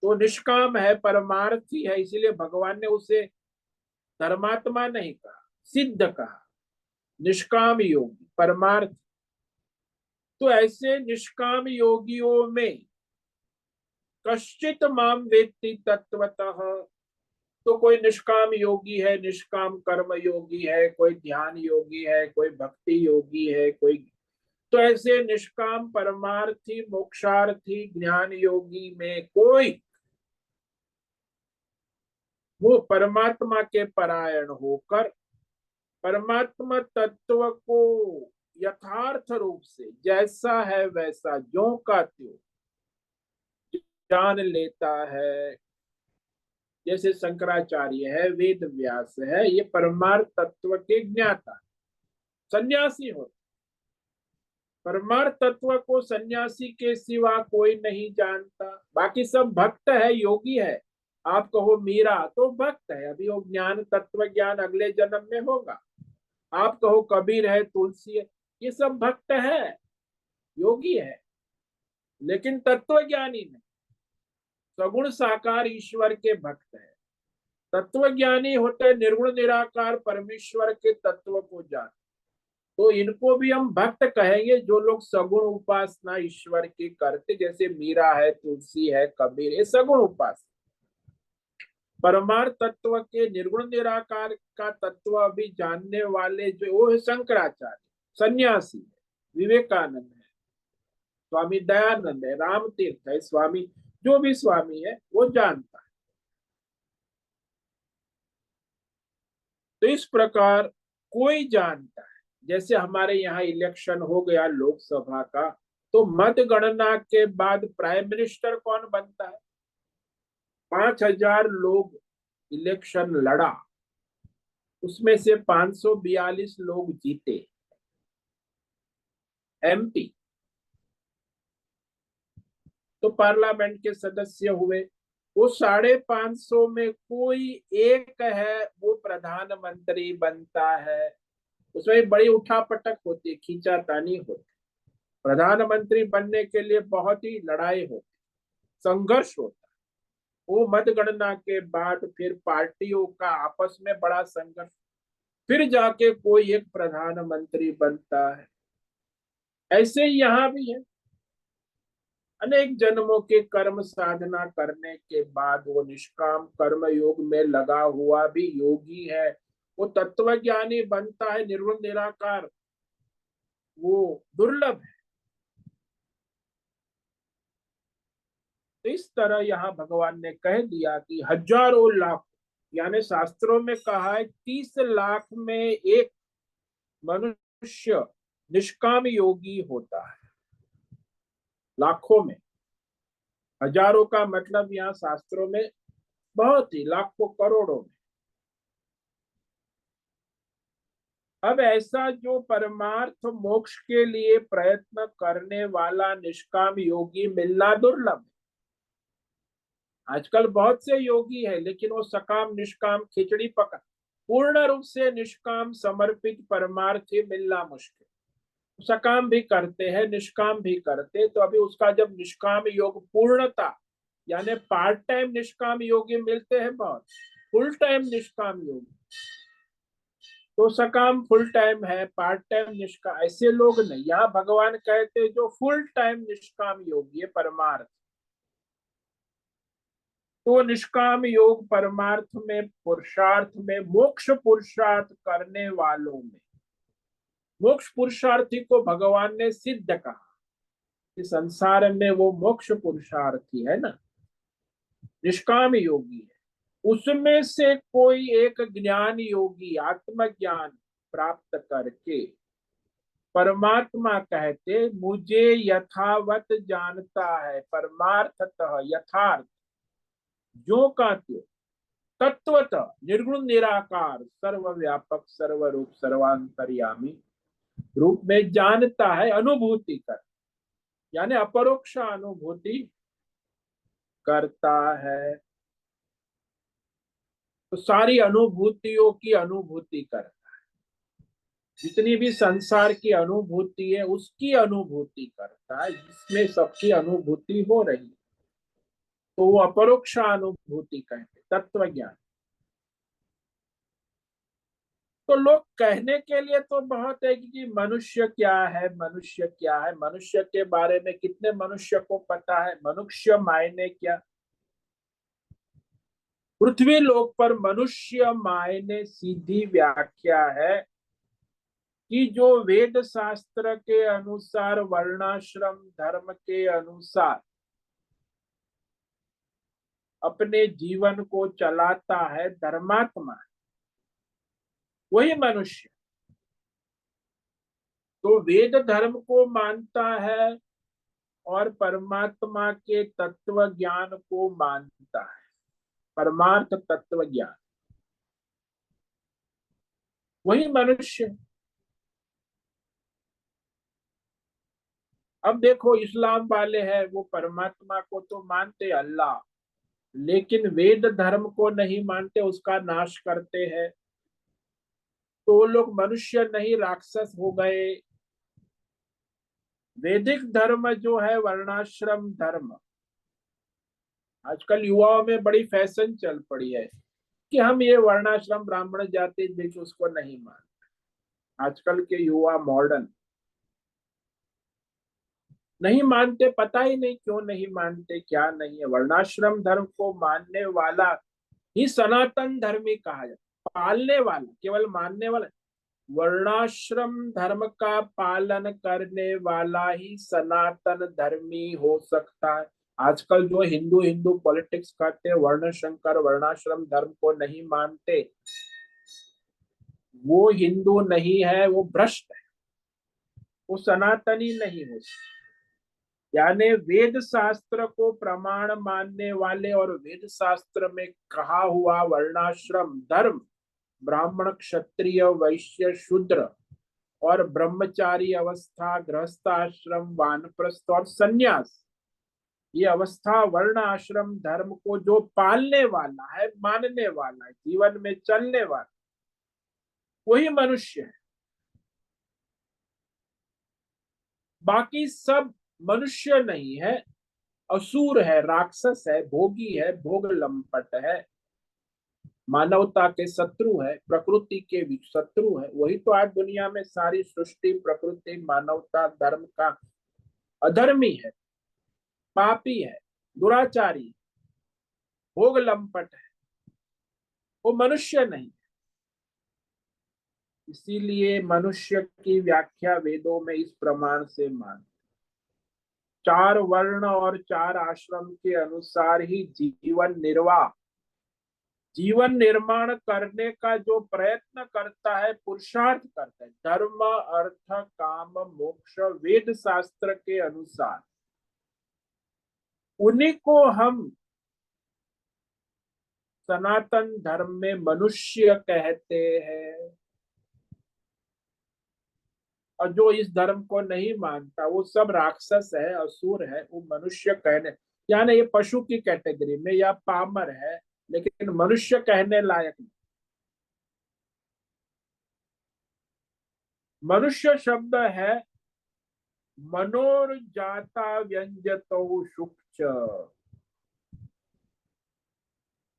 तो निष्काम है, परमार्थी है, इसीलिए भगवान ने उसे धर्मात्मा नहीं कहा, सिद्ध कहा, निष्काम योगी, परमार्थ। तो ऐसे निष्काम योगियों में कश्चित माम वेत्ति तत्वतः, तो कोई निष्काम योगी है, निष्काम कर्म योगी है, कोई ध्यान योगी है, कोई भक्ति योगी है, कोई, तो ऐसे निष्काम परमार्थी मोक्षार्थी ज्ञान योगी में कोई वो परमात्मा के परायण होकर परमात्मा तत्व को यथार्थ रूप से जैसा है वैसा ज्यों का त्यों जान लेता है। जैसे शंकराचार्य है, वेद व्यास है, ये परमार्थ तत्व के ज्ञाता सन्यासी होते। परमार्थ तत्व को सन्यासी के सिवा कोई नहीं जानता। बाकी सब भक्त है, योगी है। आप कहो मीरा तो भक्त है, अभी वो ज्ञान तत्व ज्ञान अगले जन्म में होगा। आप कहो कबीर है, तुलसी है, ये सब भक्त है, योगी है, लेकिन तत्व ज्ञानी नहीं। सगुण साकार ईश्वर के भक्त है। तत्व ज्ञानी होते निर्गुण निराकार परमेश्वर के तत्व को जान, तो इनको भी हम भक्त कहेंगे, जो लोग सगुण उपासना ईश्वर की करते, जैसे मीरा है, तुलसी है, कबीर, ये सगुण उपासना। परमार्थ तत्व के निर्गुण निराकार का तत्व भी जानने वाले जो वो है शंकराचार्य, सन्यासी है, विवेकानंद है, स्वामी दयानंद है, राम तीर्थ है, स्वामी जो भी स्वामी है वो जानता है। तो इस प्रकार कोई जानता है। जैसे हमारे यहाँ इलेक्शन हो गया लोकसभा का, तो मतगणना के बाद प्राइम मिनिस्टर कौन बनता है? 5,000 लोग इलेक्शन लड़ा, उसमें से 542 लोग जीते एमपी, तो पार्लियामेंट के सदस्य हुए। वो 550 में कोई एक है वो प्रधानमंत्री बनता है। उसमें बड़ी उठापटक होती है, खींचातानी होती। प्रधानमंत्री बनने के लिए बहुत ही लड़ाई होती, संघर्ष होता है। वो मतगणना के बाद फिर पार्टियों का आपस में बड़ा संघर्ष, फिर जाके कोई एक प्रधानमंत्री बनता है। ऐसे ही यहाँ भी है। अनेक जन्मों के कर्म साधना करने के बाद वो निष्काम कर्म योग में लगा हुआ भी योगी है, वो तत्वज्ञानी बनता है, निर्गुण निराकार, वो दुर्लभ है। तो इस तरह यहाँ भगवान ने कह दिया कि हजारों लाख, यानी शास्त्रों में कहा है 30 लाख में एक मनुष्य निष्काम योगी होता है। लाखों में, हजारों का मतलब यहाँ शास्त्रों में बहुत ही, लाखों करोड़ों में। अब ऐसा जो परमार्थ मोक्ष के लिए प्रयत्न करने वाला निष्काम योगी मिलना दुर्लभ है। आजकल बहुत से योगी है, लेकिन वो सकाम निष्काम खिचड़ी पका, पूर्ण रूप से निष्काम समर्पित परमार्थी मिलना मुश्किल। सकाम भी करते हैं, निष्काम भी करते, तो अभी उसका जब निष्काम योग पूर्णता, यानी पार्ट टाइम निष्काम योगी मिलते हैं बहुत, फुल टाइम निष्काम योगी, तो सकाम फुल टाइम है, पार्ट टाइम निष्काम, ऐसे लोग नहीं। यहाँ भगवान कहते जो फुल टाइम निष्काम योगी है परमार्थ, तो निष्काम योग परमार्थ में, पुरुषार्थ में, मोक्ष पुरुषार्थ करने वालों में, मोक्ष पुरुषार्थी को भगवान ने सिद्ध कहा कि संसार में वो मोक्ष पुरुषार्थी है ना, निष्काम योगी है। उसमें से कोई एक ज्ञान योगी आत्मज्ञान प्राप्त करके परमात्मा कहते मुझे यथावत जानता है, परमार्थतः यथार्थ जो का त्यों तत्वतः निर्गुण निराकार सर्वव्यापक सर्वरूप सर्वांतर्यामी रूप में जानता है, अनुभूति कर, यानी अपरोक्ष अनुभूति करता है। तो सारी अनुभूतियों की अनुभूति करता है, जितनी भी संसार की अनुभूति है उसकी अनुभूति करता है, जिसमें सबकी अनुभूति हो रही है, तो वो अपरोक्ष अनुभूति कहते तत्व ज्ञान। तो लोग कहने के लिए तो बहुत है कि मनुष्य क्या है, मनुष्य क्या है, मनुष्य के बारे में कितने मनुष्य को पता है, मनुष्य मायने क्या। पृथ्वी लोक पर मनुष्य मायने सीधी व्याख्या है कि जो वेद शास्त्र के अनुसार वर्णाश्रम धर्म के अनुसार अपने जीवन को चलाता है, धर्मात्मा, वही मनुष्य। तो वेद धर्म को मानता है और परमात्मा के तत्व ज्ञान को मानता है, परमार्थ तत्व ज्ञान, वही मनुष्य। अब देखो इस्लाम वाले हैं, वो परमात्मा को तो मानते अल्लाह, लेकिन वेद धर्म को नहीं मानते, उसका नाश करते हैं। तो वो लोग मनुष्य नहीं राक्षस हो गए। वैदिक धर्म जो है वर्णाश्रम धर्म, आजकल युवाओं में बड़ी फैशन चल पड़ी है कि हम ये वर्णाश्रम ब्राह्मण जाति देखिए उसको नहीं मानते। आजकल के युवा मॉडर्न नहीं मानते, पता ही नहीं क्यों नहीं मानते, क्या नहीं है। वर्णाश्रम धर्म को मानने वाला ही सनातन धर्मी कहा जाता, पालने वाला, केवल मानने वाला। वर्णाश्रम धर्म का पालन करने वाला ही सनातन धर्मी हो सकता है। आजकल जो हिंदू हिंदू पॉलिटिक्स करते हैं, वर्ण शंकर वर्णाश्रम धर्म को नहीं मानते, वो हिंदू नहीं है, वो भ्रष्ट है, वो सनातनी नहीं हो सकता। यानी वेद शास्त्र को प्रमाण मानने वाले और वेद शास्त्र में कहा हुआ वर्णाश्रम धर्म, ब्राह्मण क्षत्रिय वैश्य शूद्र और ब्रह्मचारी अवस्था, गृहस्थाश्रम, वानप्रस्थ और संन्यास, ये अवस्था वर्ण आश्रम धर्म को जो पालने वाला है, मानने वाला है, जीवन में चलने वाला, वही मनुष्य है। बाकी सब मनुष्य नहीं है, असुर है, राक्षस है, भोगी है, भोग लंपट है, मानवता के शत्रु है, प्रकृति के भी शत्रु है। वही तो आज दुनिया में सारी सृष्टि, प्रकृति, मानवता, धर्म का अधर्मी है, पापी है, दुराचारी, भोग लंपट है, वो मनुष्य नहीं। इसीलिए मनुष्य की व्याख्या वेदों में इस प्रमाण से मान, चार वर्ण और चार आश्रम के अनुसार ही जीवन निर्वाह, जीवन निर्माण करने का जो प्रयत्न करता है, पुरुषार्थ करता है, धर्म अर्थ काम मोक्ष वेद शास्त्र के अनुसार, उन्हीं को हम सनातन धर्म में मनुष्य कहते हैं। और जो इस धर्म को नहीं मानता वो सब राक्षस है, असुर है, वो मनुष्य कहने, यानी ये पशु की कैटेगरी में या पामर है, लेकिन मनुष्य कहने लायक नहीं। मनुष्य शब्द है मनोर्जाता व्यंजतो शुक्च,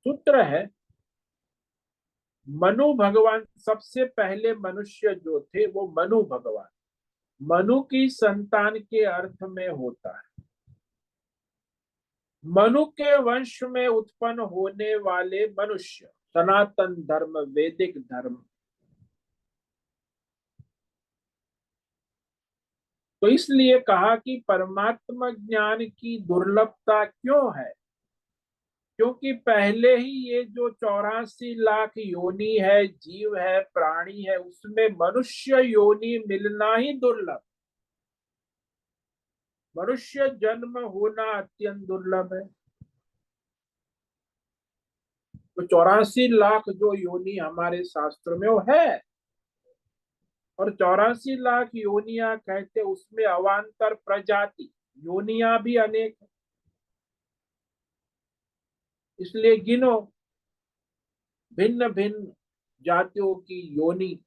सूत्र है। मनु भगवान, सबसे पहले मनुष्य जो थे वो मनु भगवान, मनु की संतान के अर्थ में होता है। मनु के वंश में उत्पन्न होने वाले मनुष्य, सनातन धर्म, वैदिक धर्म। तो इसलिए कहा कि परमात्मा ज्ञान की दुर्लभता क्यों है, क्योंकि पहले ही ये जो 84 लाख योनि है, जीव है, प्राणी है, उसमें मनुष्य योनि मिलना ही दुर्लभ, मनुष्य जन्म होना अत्यंत दुर्लभ है। तो 84 लाख जो योनि हमारे शास्त्र में वो है, और 84 लाख योनिया कहते, उसमें अवान्तर प्रजाति योनिया भी अनेक है। इसलिए गिनो, भिन्न भिन्न जातियों की योनि,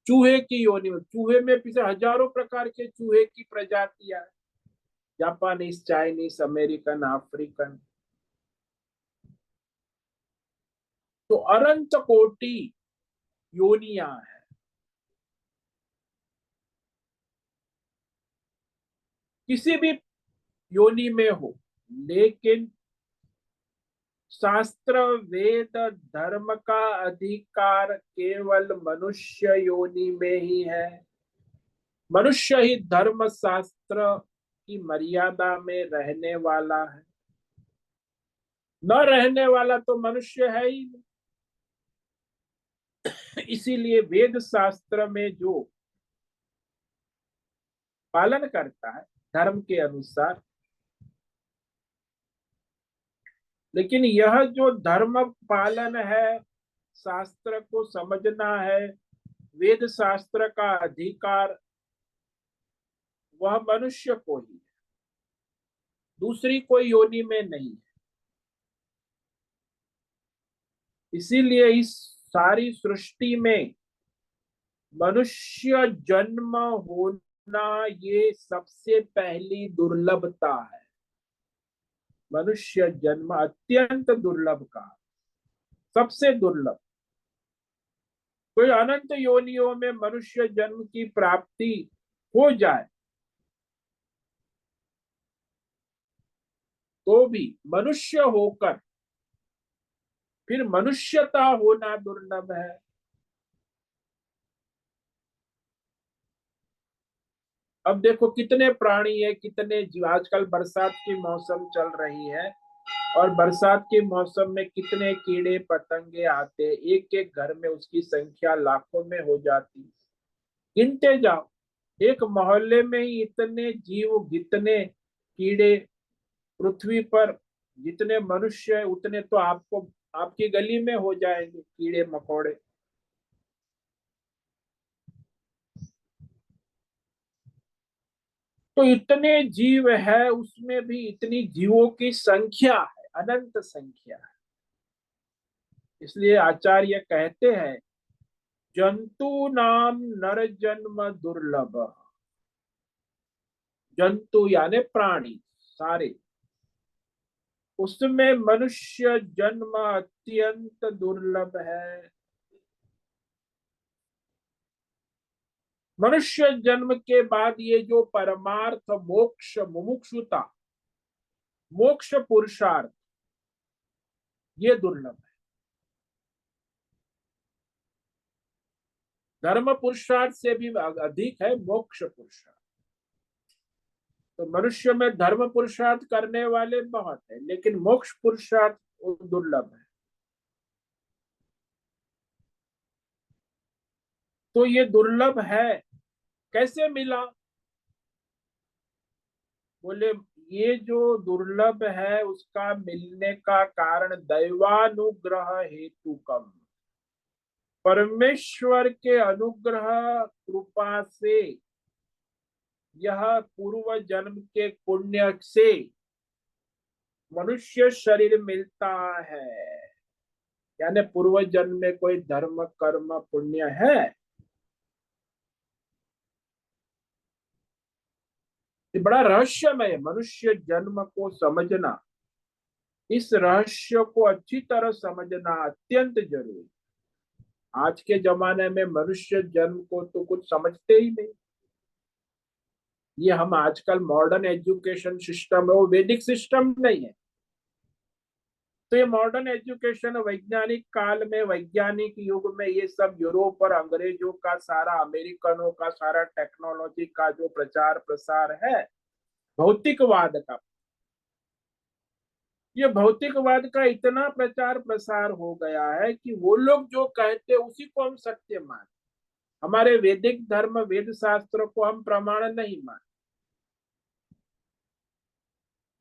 चूहे की योनि में, चूहे में पीछे हजारों प्रकार के चूहे की प्रजातियां, जापानीज, चाइनीज, अमेरिकन, अफ्रीकन। तो अनंत कोटि योनियां हैं। किसी भी योनि में हो, लेकिन शास्त्र वेद धर्म का अधिकार केवल मनुष्य योनि में ही है। मनुष्य ही धर्म शास्त्र की मर्यादा में रहने वाला है, न रहने वाला तो मनुष्य है ही नहीं। इसीलिए वेद शास्त्र में जो पालन करता है धर्म के अनुसार, लेकिन यह जो धर्म पालन है, शास्त्र को समझना है, वेद शास्त्र का अधिकार वह मनुष्य को ही है, दूसरी कोई योनि में नहीं है। इसीलिए इस सारी सृष्टि में मनुष्य जन्म होना ये सबसे पहली दुर्लभता है। मनुष्य जन्म अत्यंत दुर्लभ का, सबसे दुर्लभ। कोई अनंत योनियों में मनुष्य जन्म की प्राप्ति हो जाए तो भी मनुष्य होकर फिर मनुष्यता होना दुर्लभ है। अब देखो कितने प्राणी है, कितने जीव। आजकल बरसात की मौसम चल रही है और बरसात के मौसम में कितने कीड़े पतंगे आते, एक एक घर में उसकी संख्या लाखों में हो जाती। गिनते जाओ, एक मोहल्ले में ही इतने जीव, कितने कीड़े पृथ्वी पर, जितने मनुष्य है उतने तो आपको आपकी गली में हो जाएंगे कीड़े मकोड़े। तो इतने जीव है, उसमें भी इतनी जीवों की संख्या है, अनंत संख्या है। इसलिए आचार्य कहते हैं जंतु नाम नर जन्म दुर्लभ। जंतु यानी प्राणी सारे, उसमें मनुष्य जन्म अत्यंत दुर्लभ है। मनुष्य जन्म के बाद ये जो परमार्थ मोक्ष, मुमुक्षुता, मोक्ष पुरुषार्थ, ये दुर्लभ है। धर्म पुरुषार्थ से भी अधिक है मोक्ष पुरुषार्थ। तो मनुष्य में धर्म पुरुषार्थ करने वाले बहुत है, लेकिन मोक्ष पुरुषार्थ दुर्लभ है। तो ये दुर्लभ है, कैसे मिला? बोले ये जो दुर्लभ है उसका मिलने का कारण दैवानुग्रह हेतु कम, परमेश्वर के अनुग्रह कृपा से, यह पूर्व जन्म के पुण्य से मनुष्य शरीर मिलता है। यानी पूर्व जन्म में कोई धर्म कर्म पुण्य है, ये बड़ा रहस्यमय है। मनुष्य जन्म को समझना, इस रहस्य को अच्छी तरह समझना अत्यंत जरूरी। आज के जमाने में मनुष्य जन्म को तो कुछ समझते ही नहीं। ये हम आजकल मॉडर्न एजुकेशन सिस्टम है, वो वैदिक सिस्टम नहीं है। तो ये मॉडर्न एजुकेशन वैज्ञानिक काल में, वैज्ञानिक युग में, ये सब यूरोप और अंग्रेजों का सारा, अमेरिकनों का सारा टेक्नोलॉजी का जो प्रचार प्रसार है, भौतिकवाद का, ये भौतिकवाद का इतना प्रचार प्रसार हो गया है कि वो लोग जो कहते उसी को हम सत्य मान, हमारे वैदिक धर्म वेद शास्त्र को हम प्रमाण नहीं मान।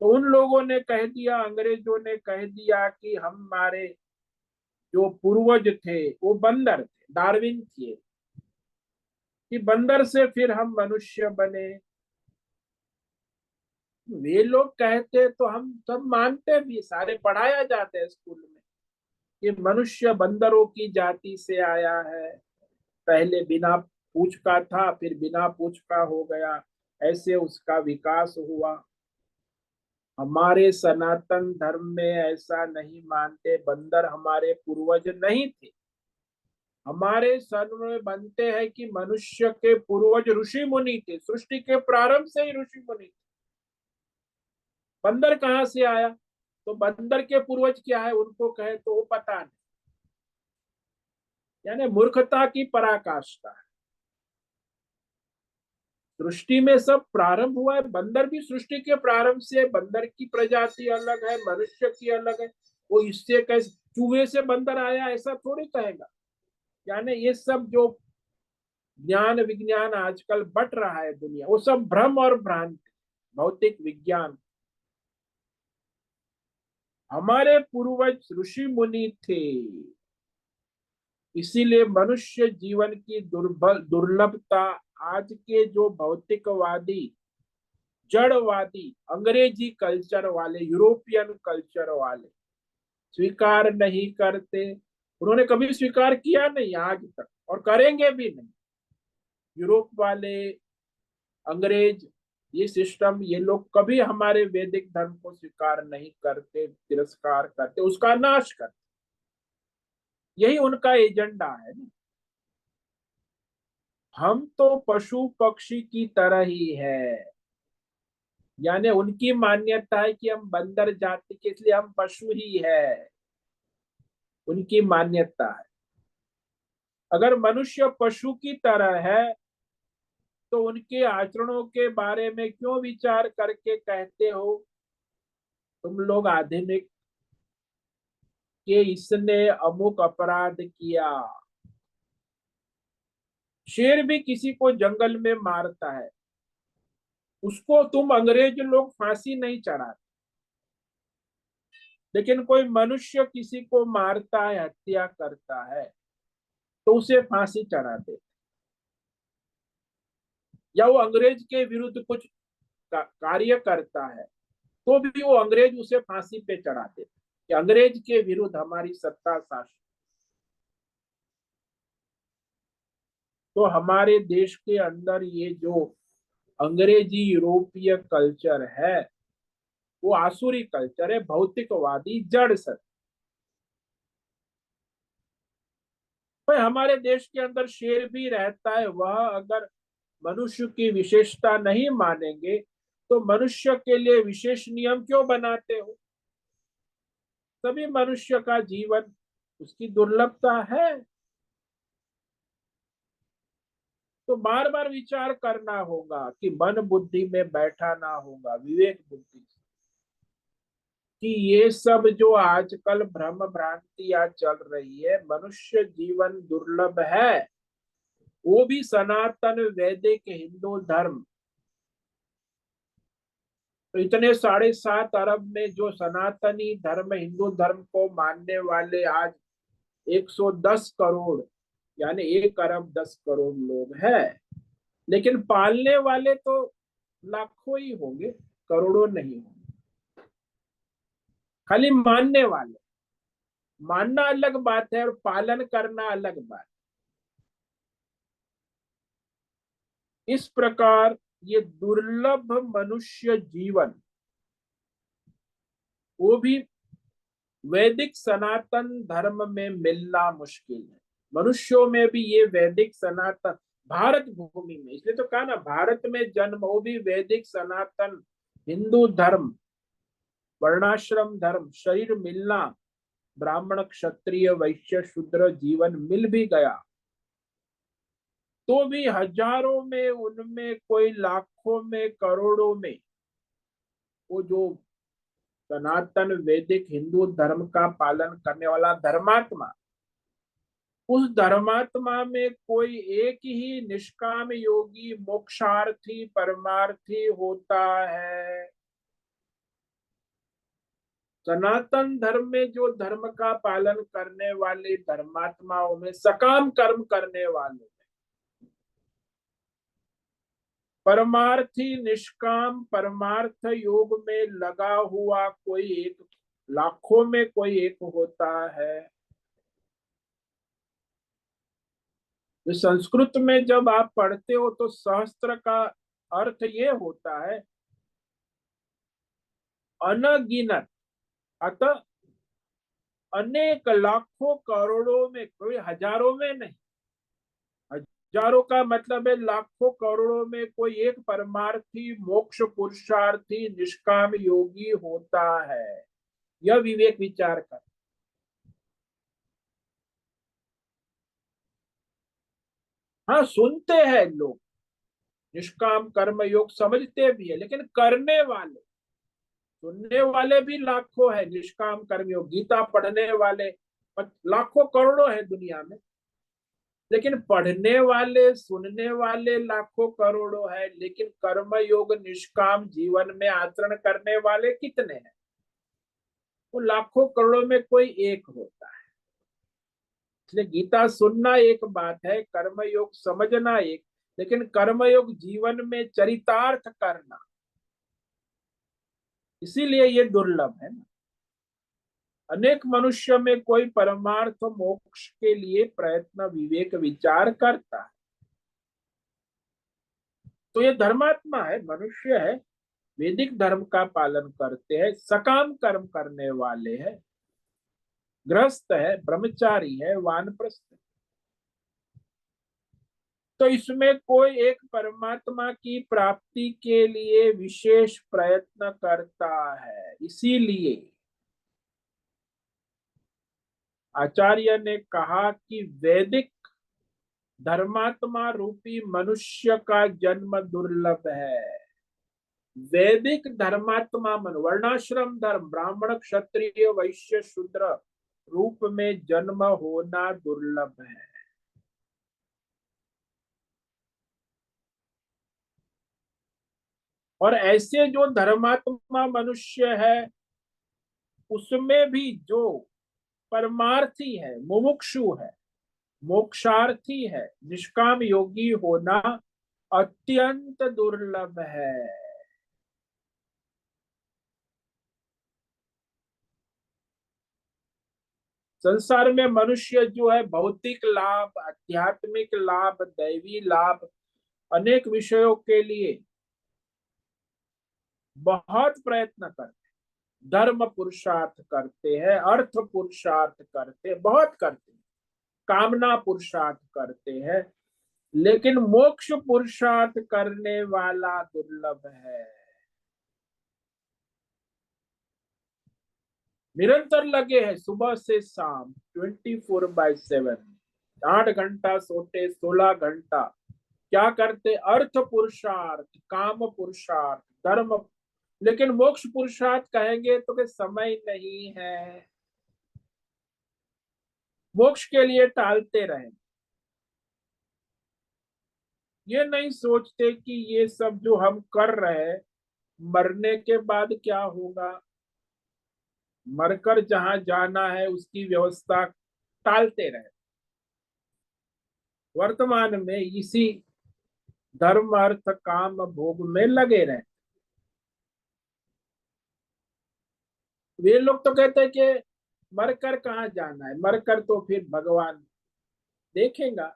तो उन लोगों ने कह दिया, अंग्रेजों ने कह दिया कि हमारे जो पूर्वज थे वो बंदर थे, डार्विन थे, कि बंदर से फिर हम मनुष्य बने। वे लोग कहते तो हम सब मानते भी, सारे पढ़ाया जाता है स्कूल में कि मनुष्य बंदरों की जाति से आया है, पहले बिना पूंछ का था, फिर बिना पूंछ का हो गया, ऐसे उसका विकास हुआ। हमारे सनातन धर्म में ऐसा नहीं मानते, बंदर हमारे पूर्वज नहीं थे, हमारे सन में बनते हैं कि मनुष्य के पूर्वज ऋषि मुनि थे, सृष्टि के प्रारंभ से ही ऋषि मुनि थे। बंदर कहाँ से आया, तो बंदर के पूर्वज क्या है उनको कहे तो वो पता नहीं, यानी मूर्खता की पराकाष्ठा है। सृष्टि में सब प्रारंभ हुआ है, बंदर भी सृष्टि के प्रारंभ से, बंदर की प्रजाति अलग है, मनुष्य की अलग है। वो इससे कैसे चूहे से बंदर आया ऐसा थोड़ी कहेगा। यानी ये सब जो ज्ञान विज्ञान आजकल बट रहा है दुनिया, वो सब भ्रम और भ्रांति, भौतिक विज्ञान। हमारे पूर्वज ऋषि मुनि थे, इसीलिए मनुष्य जीवन की दुर्लभता आज के जो भौतिकवादी, जड़वादी, अंग्रेजी कल्चर वाले, यूरोपियन कल्चर वाले स्वीकार नहीं करते। उन्होंने कभी स्वीकार किया नहीं आज तक, और करेंगे भी नहीं। यूरोप वाले, अंग्रेज, ये सिस्टम, ये लोग कभी हमारे वैदिक धर्म को स्वीकार नहीं करते, तिरस्कार करते, उसका नाश करते। यही उनका एजेंडा है ना। हम तो पशु पक्षी की तरह ही है, यानी उनकी मान्यता है कि हम बंदर जाति के, इसलिए हम पशु ही है, उनकी मान्यता है। अगर मनुष्य पशु की तरह है तो उनके आचरणों के बारे में क्यों विचार करके कहते हो तुम लोग आधुनिक कि इसने अमुक अपराध किया। शेर भी किसी को जंगल में मारता है, उसको तुम अंग्रेज लोग फांसी नहीं चढ़ाते, लेकिन कोई मनुष्य किसी को मारता है, हत्या करता है, तो उसे फांसी चढ़ाते। या वो अंग्रेज के विरुद्ध कुछ कार्य करता है तो भी वो अंग्रेज उसे फांसी पे चढ़ाते कि अंग्रेज के विरुद्ध हमारी सत्ता शासन। तो हमारे देश के अंदर ये जो अंग्रेजी यूरोपीय कल्चर है, वो आसुरी कल्चर है, भौतिकवादी, जड़ सत्य। भाई हमारे देश के अंदर शेर भी रहता है, वह अगर मनुष्य की विशेषता नहीं मानेंगे तो मनुष्य के लिए विशेष नियम क्यों बनाते हो। सभी मनुष्य का जीवन, उसकी दुर्लभता है। तो बार बार विचार करना होगा कि मन बुद्धि में बैठा ना होगा, विवेक बुद्धि, कि ये सब जो आजकल भ्रम भ्रांतियां चल रही है, मनुष्य जीवन दुर्लभ है, वो भी सनातन वैदिक हिंदू धर्म। तो इतने 7.5 अरब में जो सनातनी धर्म, हिंदू धर्म को मानने वाले आज 110 करोड़, यानी 1 अरब 10 करोड़ लोग हैं, लेकिन पालने वाले तो लाखों ही होंगे, करोड़ों नहीं होंगे। खाली मानने वाले, मानना अलग बात है और पालन करना अलग बात। इस प्रकार ये दुर्लभ मनुष्य जीवन, वो भी वैदिक सनातन धर्म में मिलना मुश्किल है। मनुष्यों में भी ये वैदिक सनातन, भारत भूमि में, इसलिए तो कहा ना, भारत में जन्म, वो भी वैदिक सनातन हिंदू धर्म, वर्णाश्रम धर्म, शरीर मिलना, ब्राह्मण क्षत्रिय वैश्य शूद्र जीवन मिल भी गया तो भी हजारों में, उनमें कोई लाखों में, करोड़ों में, वो जो सनातन वैदिक हिंदू धर्म का पालन करने वाला धर्मात्मा, उस धर्मात्मा में कोई एक ही निष्काम योगी मोक्षार्थी परमार्थी होता है। सनातन धर्म में जो धर्म का पालन करने वाले धर्मात्माओं में, सकाम कर्म करने वाले, परमार्थी निष्काम परमार्थ योग में लगा हुआ कोई एक, लाखों में कोई एक होता है। तो संस्कृत में जब आप पढ़ते हो तो सहस्त्र का अर्थ ये होता है अनगिनत, अतः अनेक लाखों करोड़ों में, कोई हजारों में नहीं, हजारों का मतलब है लाखों करोड़ों में कोई एक परमार्थी मोक्ष पुरुषार्थी निष्काम योगी होता है। यह विवेक विचार कर। हाँ, सुनते हैं लोग, निष्काम कर्म योग समझते भी है, लेकिन करने वाले, सुनने वाले भी लाखों है। निष्काम कर्म योग गीता पढ़ने वाले लाखों करोड़ों है दुनिया में, लेकिन पढ़ने वाले सुनने वाले लाखों करोड़ों है, लेकिन कर्म योग निष्काम जीवन में आचरण करने वाले कितने हैं? वो लाखों करोड़ों में कोई एक होता है। इसलिए गीता सुनना एक बात है, कर्म योग समझना एक, लेकिन कर्म योग जीवन में चरितार्थ करना, इसीलिए ये दुर्लभ है ना। अनेक मनुष्य में कोई परमार्थ मोक्ष के लिए प्रयत्न विवेक विचार करता है, तो ये धर्मात्मा है, मनुष्य है, वैदिक धर्म का पालन करते हैं, सकाम कर्म करने वाले हैं, गृहस्थ है, ब्रह्मचारी है, वानप्रस्थ है। तो इसमें कोई एक परमात्मा की प्राप्ति के लिए विशेष प्रयत्न करता है। इसीलिए आचार्य ने कहा कि वैदिक धर्मात्मा रूपी मनुष्य का जन्म दुर्लभ है। वैदिक धर्मात्मा मन वर्णाश्रम धर्म, ब्राह्मण क्षत्रिय वैश्य शूद्र रूप में जन्म होना दुर्लभ है। और ऐसे जो धर्मात्मा मनुष्य है, उसमें भी जो परमार्थी है, मुमुक्षु है, मोक्षार्थी है, निष्काम योगी होना अत्यंत दुर्लभ है। संसार में मनुष्य जो है भौतिक लाभ, आध्यात्मिक लाभ, दैवी लाभ, अनेक विषयों के लिए बहुत प्रयत्न करते हैं, धर्म पुरुषार्थ करते हैं, अर्थ पुरुषार्थ करते हैं, बहुत करते हैं, कामना पुरुषार्थ करते हैं, लेकिन मोक्ष पुरुषार्थ करने वाला दुर्लभ है। निरंतर लगे हैं सुबह से शाम 24/7, 8 घंटा सोते, 16 घंटा क्या करते? अर्थ पुरुषार्थ, काम पुरुषार्थ, धर्म, लेकिन मोक्ष पुरुषार्थ कहेंगे तो कि समय नहीं है, मोक्ष के लिए टालते रहे। ये नहीं सोचते कि ये सब जो हम कर रहे हैं, मरने के बाद क्या होगा, मरकर जहां जाना है उसकी व्यवस्था टालते रहे। वर्तमान में इसी धर्म अर्थ काम भोग में लगे रहे। वे लोग तो कहते हैं कि मरकर कहाँ जाना है, मरकर तो फिर भगवान देखेगा।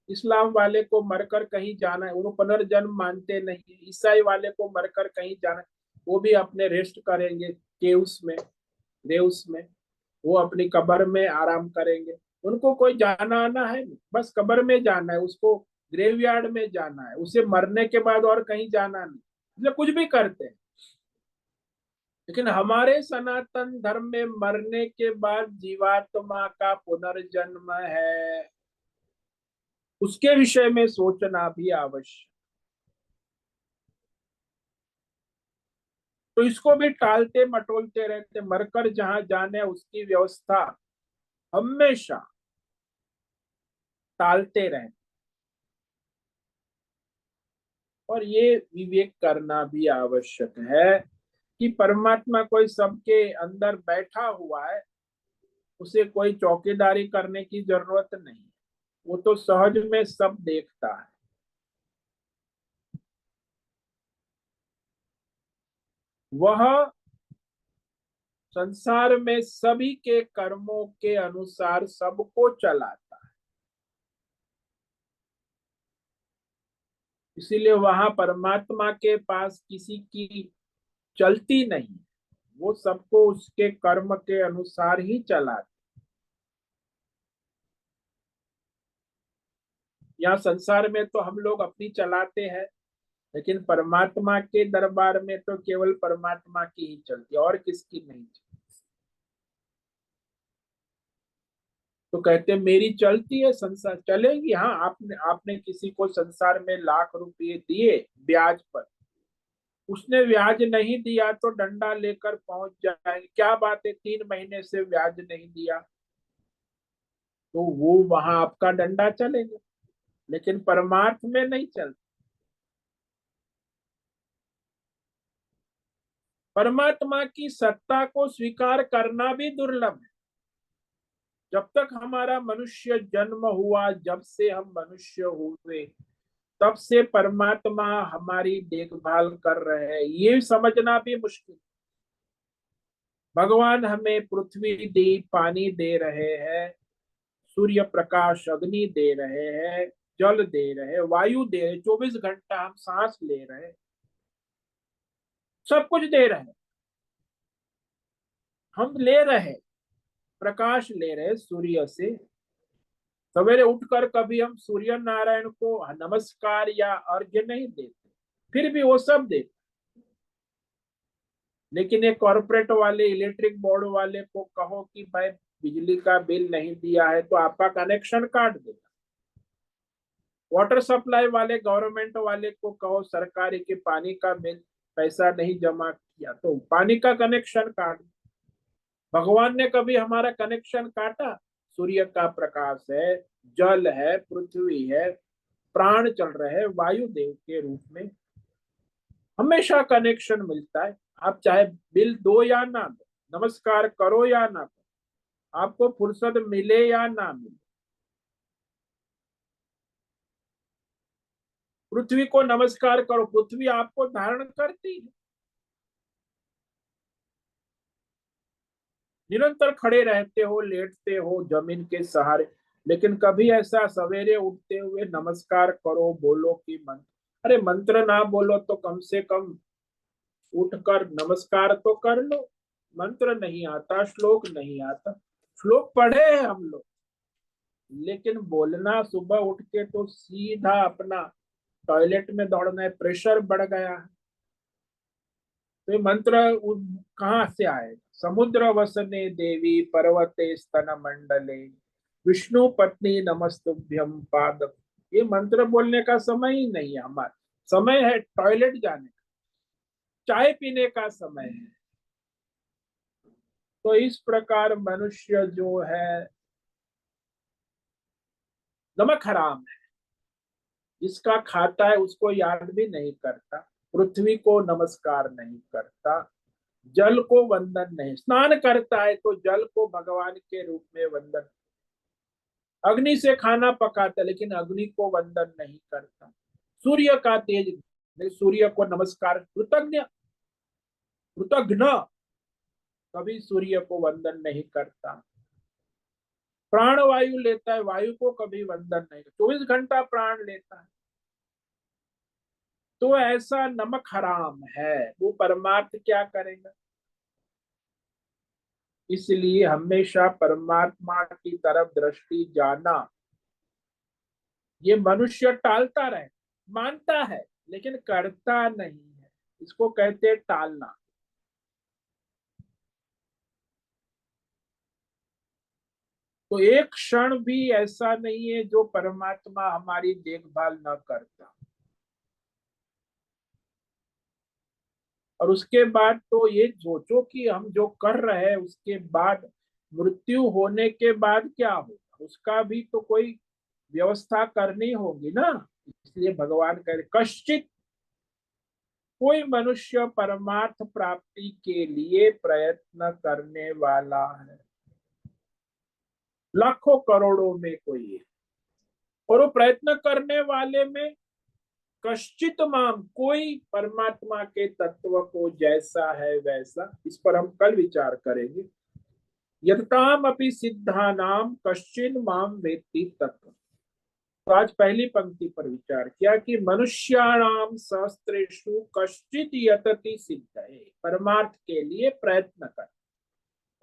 इस्लाम वाले को मरकर कहीं जाना है, वो पुनर्जन्म मानते नहीं। ईसाई वाले को मरकर कहीं जाना है, वो भी अपने रेस्ट करेंगे केव्स में, रेव्स में, वो अपनी कब्र में आराम करेंगे। उनको कोई जाना आना है नहीं, बस कब्र में जाना है उसको, ग्रेवयार्ड में जाना है उसे, मरने के बाद और कहीं जाना नहीं। मतलब कुछ भी करते हैं, लेकिन हमारे सनातन धर्म में मरने के बाद जीवात्मा का पुनर्जन्म है, उसके विषय में सोचना भी आवश्यक। तो इसको भी टालते मटोलते रहते, मरकर जहां जाने उसकी व्यवस्था हमेशा टालते रहते। और ये विवेक करना भी आवश्यक है कि परमात्मा कोई सबके अंदर बैठा हुआ है, उसे कोई चौकीदारी करने की जरूरत नहीं, वो तो सहज में सब देखता है। वह संसार में सभी के कर्मों के अनुसार सबको चलाता है, इसीलिए वहां परमात्मा के पास किसी की चलती नहीं। वो सबको उसके कर्म के अनुसार ही चलाते। यहाँ संसार में तो हम लोग अपनी चलाते हैं, लेकिन परमात्मा के दरबार में तो केवल परमात्मा की ही चलती है, और किसकी नहीं चलती। तो कहते हैं मेरी चलती है, संसार चलेगी। हाँ, आपने आपने किसी को संसार में लाख रुपए दिए ब्याज पर, उसने ब्याज नहीं दिया तो डंडा लेकर पहुंच जाएंगे, क्या बात है 3 महीने से ब्याज नहीं दिया, तो वो वहां आपका डंडा चलेगा, लेकिन परमार्थ में नहीं चलता। परमात्मा की सत्ता को स्वीकार करना भी दुर्लभ है। जब तक हमारा मनुष्य जन्म हुआ, जब से हम मनुष्य हुए, तब से परमात्मा हमारी देखभाल कर रहे हैं, ये समझना भी मुश्किल। भगवान हमें पृथ्वी दी, पानी दे रहे हैं, सूर्य प्रकाश अग्नि दे रहे हैं, जल दे रहे हैं, वायु दे रहे, 24 घंटा हम सांस ले रहे हैं, सब कुछ दे रहे हैं। हम ले रहे हैं, प्रकाश ले रहे हैं सूर्य से। सवेरे उठकर कभी हम सूर्य नारायण को नमस्कार या अर्घ्य नहीं देते, फिर भी वो सब देते। लेकिन एक कॉर्पोरेट वाले, इलेक्ट्रिक बोर्ड वाले को कहो कि भाई बिजली का बिल नहीं दिया है तो आपका कनेक्शन काट देगा। वाटर सप्लाई वाले, गवर्नमेंट वाले को कहो सरकारी के पानी का बिल पैसा नहीं जमा किया तो पानी का कनेक्शन काट। भगवान ने कभी हमारा कनेक्शन काटा? सूर्य का प्रकाश है, जल है, पृथ्वी है, प्राण चल रहे हैं वायु देव के रूप में, हमेशा कनेक्शन मिलता है। आप चाहे बिल दो या ना दो, नमस्कार करो या ना करो, आपको फुर्सत मिले या ना मिले, पृथ्वी को नमस्कार करो, पृथ्वी आपको धारण करती है। निरंतर खड़े रहते हो, लेटते हो जमीन के सहारे, लेकिन कभी ऐसा सवेरे उठते हुए नमस्कार करो, बोलो कि मंत्र, अरे मंत्र ना बोलो तो कम से कम उठकर नमस्कार तो कर लो। मंत्र नहीं आता, श्लोक नहीं आता, श्लोक पढ़े हैं हम लोग, लेकिन बोलना सुबह उठ के तो सीधा अपना टॉयलेट में दौड़ना है, प्रेशर बढ़ गया है। तो ये मंत्र कहाँ से आए? समुद्र वसने देवी पर्वते स्तन मंडले विष्णु पत्नी नमस्तुभ्यम पाद। ये मंत्र बोलने का समय ही नहीं है हमारा, समय है टॉयलेट जाने का, चाय पीने का समय है। तो इस प्रकार मनुष्य जो है नमक हराम है, जिसका खाता है उसको याद भी नहीं करता, पृथ्वी को नमस्कार नहीं करता, जल को वंदन नहीं, स्नान करता है तो जल को भगवान के रूप में वंदन, अग्नि से खाना पकाता लेकिन अग्नि को वंदन नहीं करता, सूर्य का तेज, सूर्य को नमस्कार, कृतज्ञ कृतघ्न, कभी सूर्य को वंदन नहीं करता, प्राण वायु लेता है, वायु को कभी वंदन नहीं, 24 घंटा प्राण लेता है। तो ऐसा नमक हराम है, वो परमार्थ क्या करेगा? इसलिए हमेशा परमात्मा की तरफ दृष्टि जाना, ये मनुष्य टालता रहे, मानता है लेकिन करता नहीं है, इसको कहते हैं टालना। तो एक क्षण भी ऐसा नहीं है जो परमात्मा हमारी देखभाल न करता। और उसके बाद तो ये सोचो कि हम जो कर रहे हैं उसके बाद, मृत्यु होने के बाद क्या होगा, उसका भी तो कोई व्यवस्था करनी होगी ना। इसलिए भगवान कह रहे कश्चित, कोई मनुष्य परमार्थ प्राप्ति के लिए प्रयत्न करने वाला है, लाखों करोड़ों में कोई है, और वो प्रयत्न करने वाले में कश्चित माम, कोई परमात्मा के तत्व को जैसा है वैसा, इस पर हम कल विचार करेंगे। यताम अपि सिद्धानाम कश्चिन माम वेत्ति तत्व, तो आज पहली पंक्ति पर विचार किया कि मनुष्याणाम सहस्त्रेषु कश्चित यतति सिद्धये, परमार्थ के लिए प्रयत्न कर।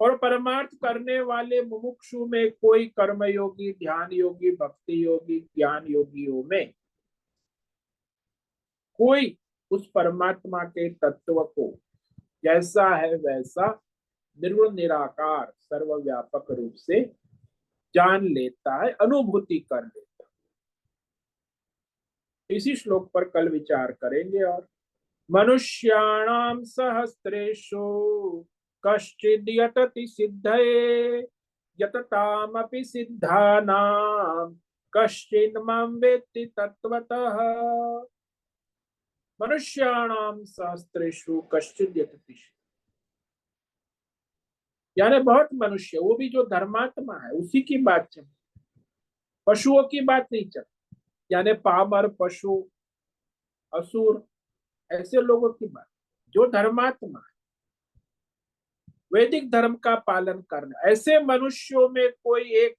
और परमार्थ करने वाले मुमुक्षु में कोई कर्मयोगी, ध्यान योगी, भक्ति योगी, ज्ञान योगियों में कोई उस परमात्मा के तत्व को जैसा है वैसा निर्गुण निराकार सर्वव्यापक रूप से जान लेता है, अनुभूति कर लेता है। इसी श्लोक पर कल विचार करेंगे। और मनुष्याणाम सहस्रेषु कश्चिद् यतति सिद्धये यततामपि सिद्धानां कश्चिन्मां वेत्ति तत्वतः। मनुष्याणाम सहस्रेषु कश्चिद् यतति, यानी बहुत मनुष्य, वो भी जो धर्मात्मा है उसी की बात चल, पशुओं की बात नहीं चल, यानी पामर, पशु, असुर, ऐसे लोगों की बात। जो धर्मात्मा है, वैदिक धर्म का पालन करना, ऐसे मनुष्यों में कोई एक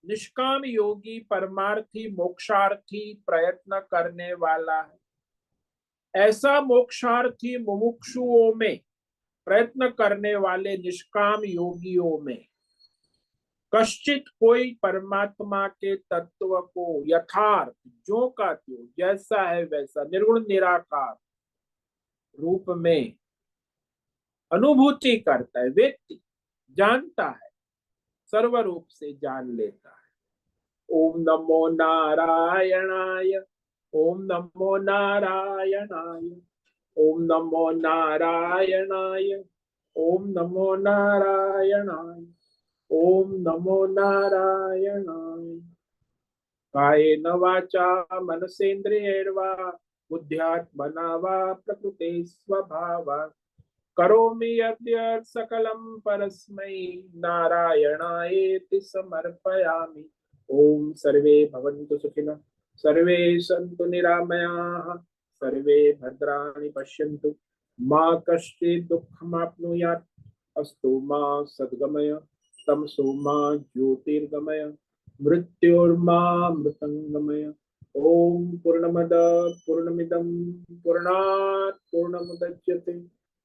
निष्काम योगी, परमार्थी, मोक्षार्थी, प्रयत्न करने वाला है। ऐसा मोक्षार्थी मुमुक्षुओं में, प्रयत्न करने वाले निष्काम योगियों में कश्चित कोई परमात्मा के तत्व को यथार्थ, जो का त्यों, जैसा है वैसा निर्गुण निराकार रूप में अनुभूति करता है, व्यक्ति जानता है, सर्वरूप से जान लेता है। ओम नमो नारायणाय, ओम नमो नारायणाय, ओम नमो नारायणाय, ओम नमो नारायणाय, ओम नमो नारायणाय। कायेन वाचा मनसेन्द्रियैर्वा बुद्ध्यात्मना वा प्रकृते स्वभावात् करोमि यद्यत् सकलं परस्मै नारायणायेति समर्पयामि। ओम सर्वे भवन्तु सुखिनः, सर्वे सन्तु निरामयाः, सर्वे भद्राणि पश्यन्तु, मा कश्चित् दुःखमाप्नुयात्। अस्तु मा सद्गमय, तमसो मा ज्योतिर्गमय, मृत्योर्मा मृतंगमय। ओम पूर्णमद पूर्णमिदं पूर्णात् पूर्णमुदच्यते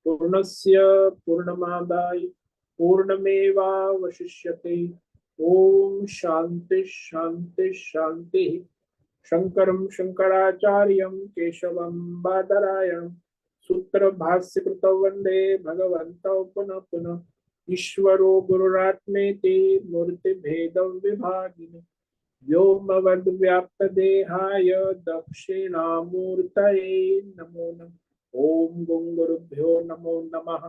पूर्णस्य पूर्णमादाय पूर्णमेवावशिष्यते। ओम शांति शांति शांति। शंकरं शंकराचार्यं केशवं बादरायणं सूत्र भाष्य कृतौ वंदे भगवन्तौ पुनः पुनः। ईश्वरो गुरुरात्मेति मूर्ति भेद विभागिने व्योमवद्व्याप्त देहाय दक्षिणामूर्तये नमो नमः। ओम गं गुरुभ्यो नमो नमः।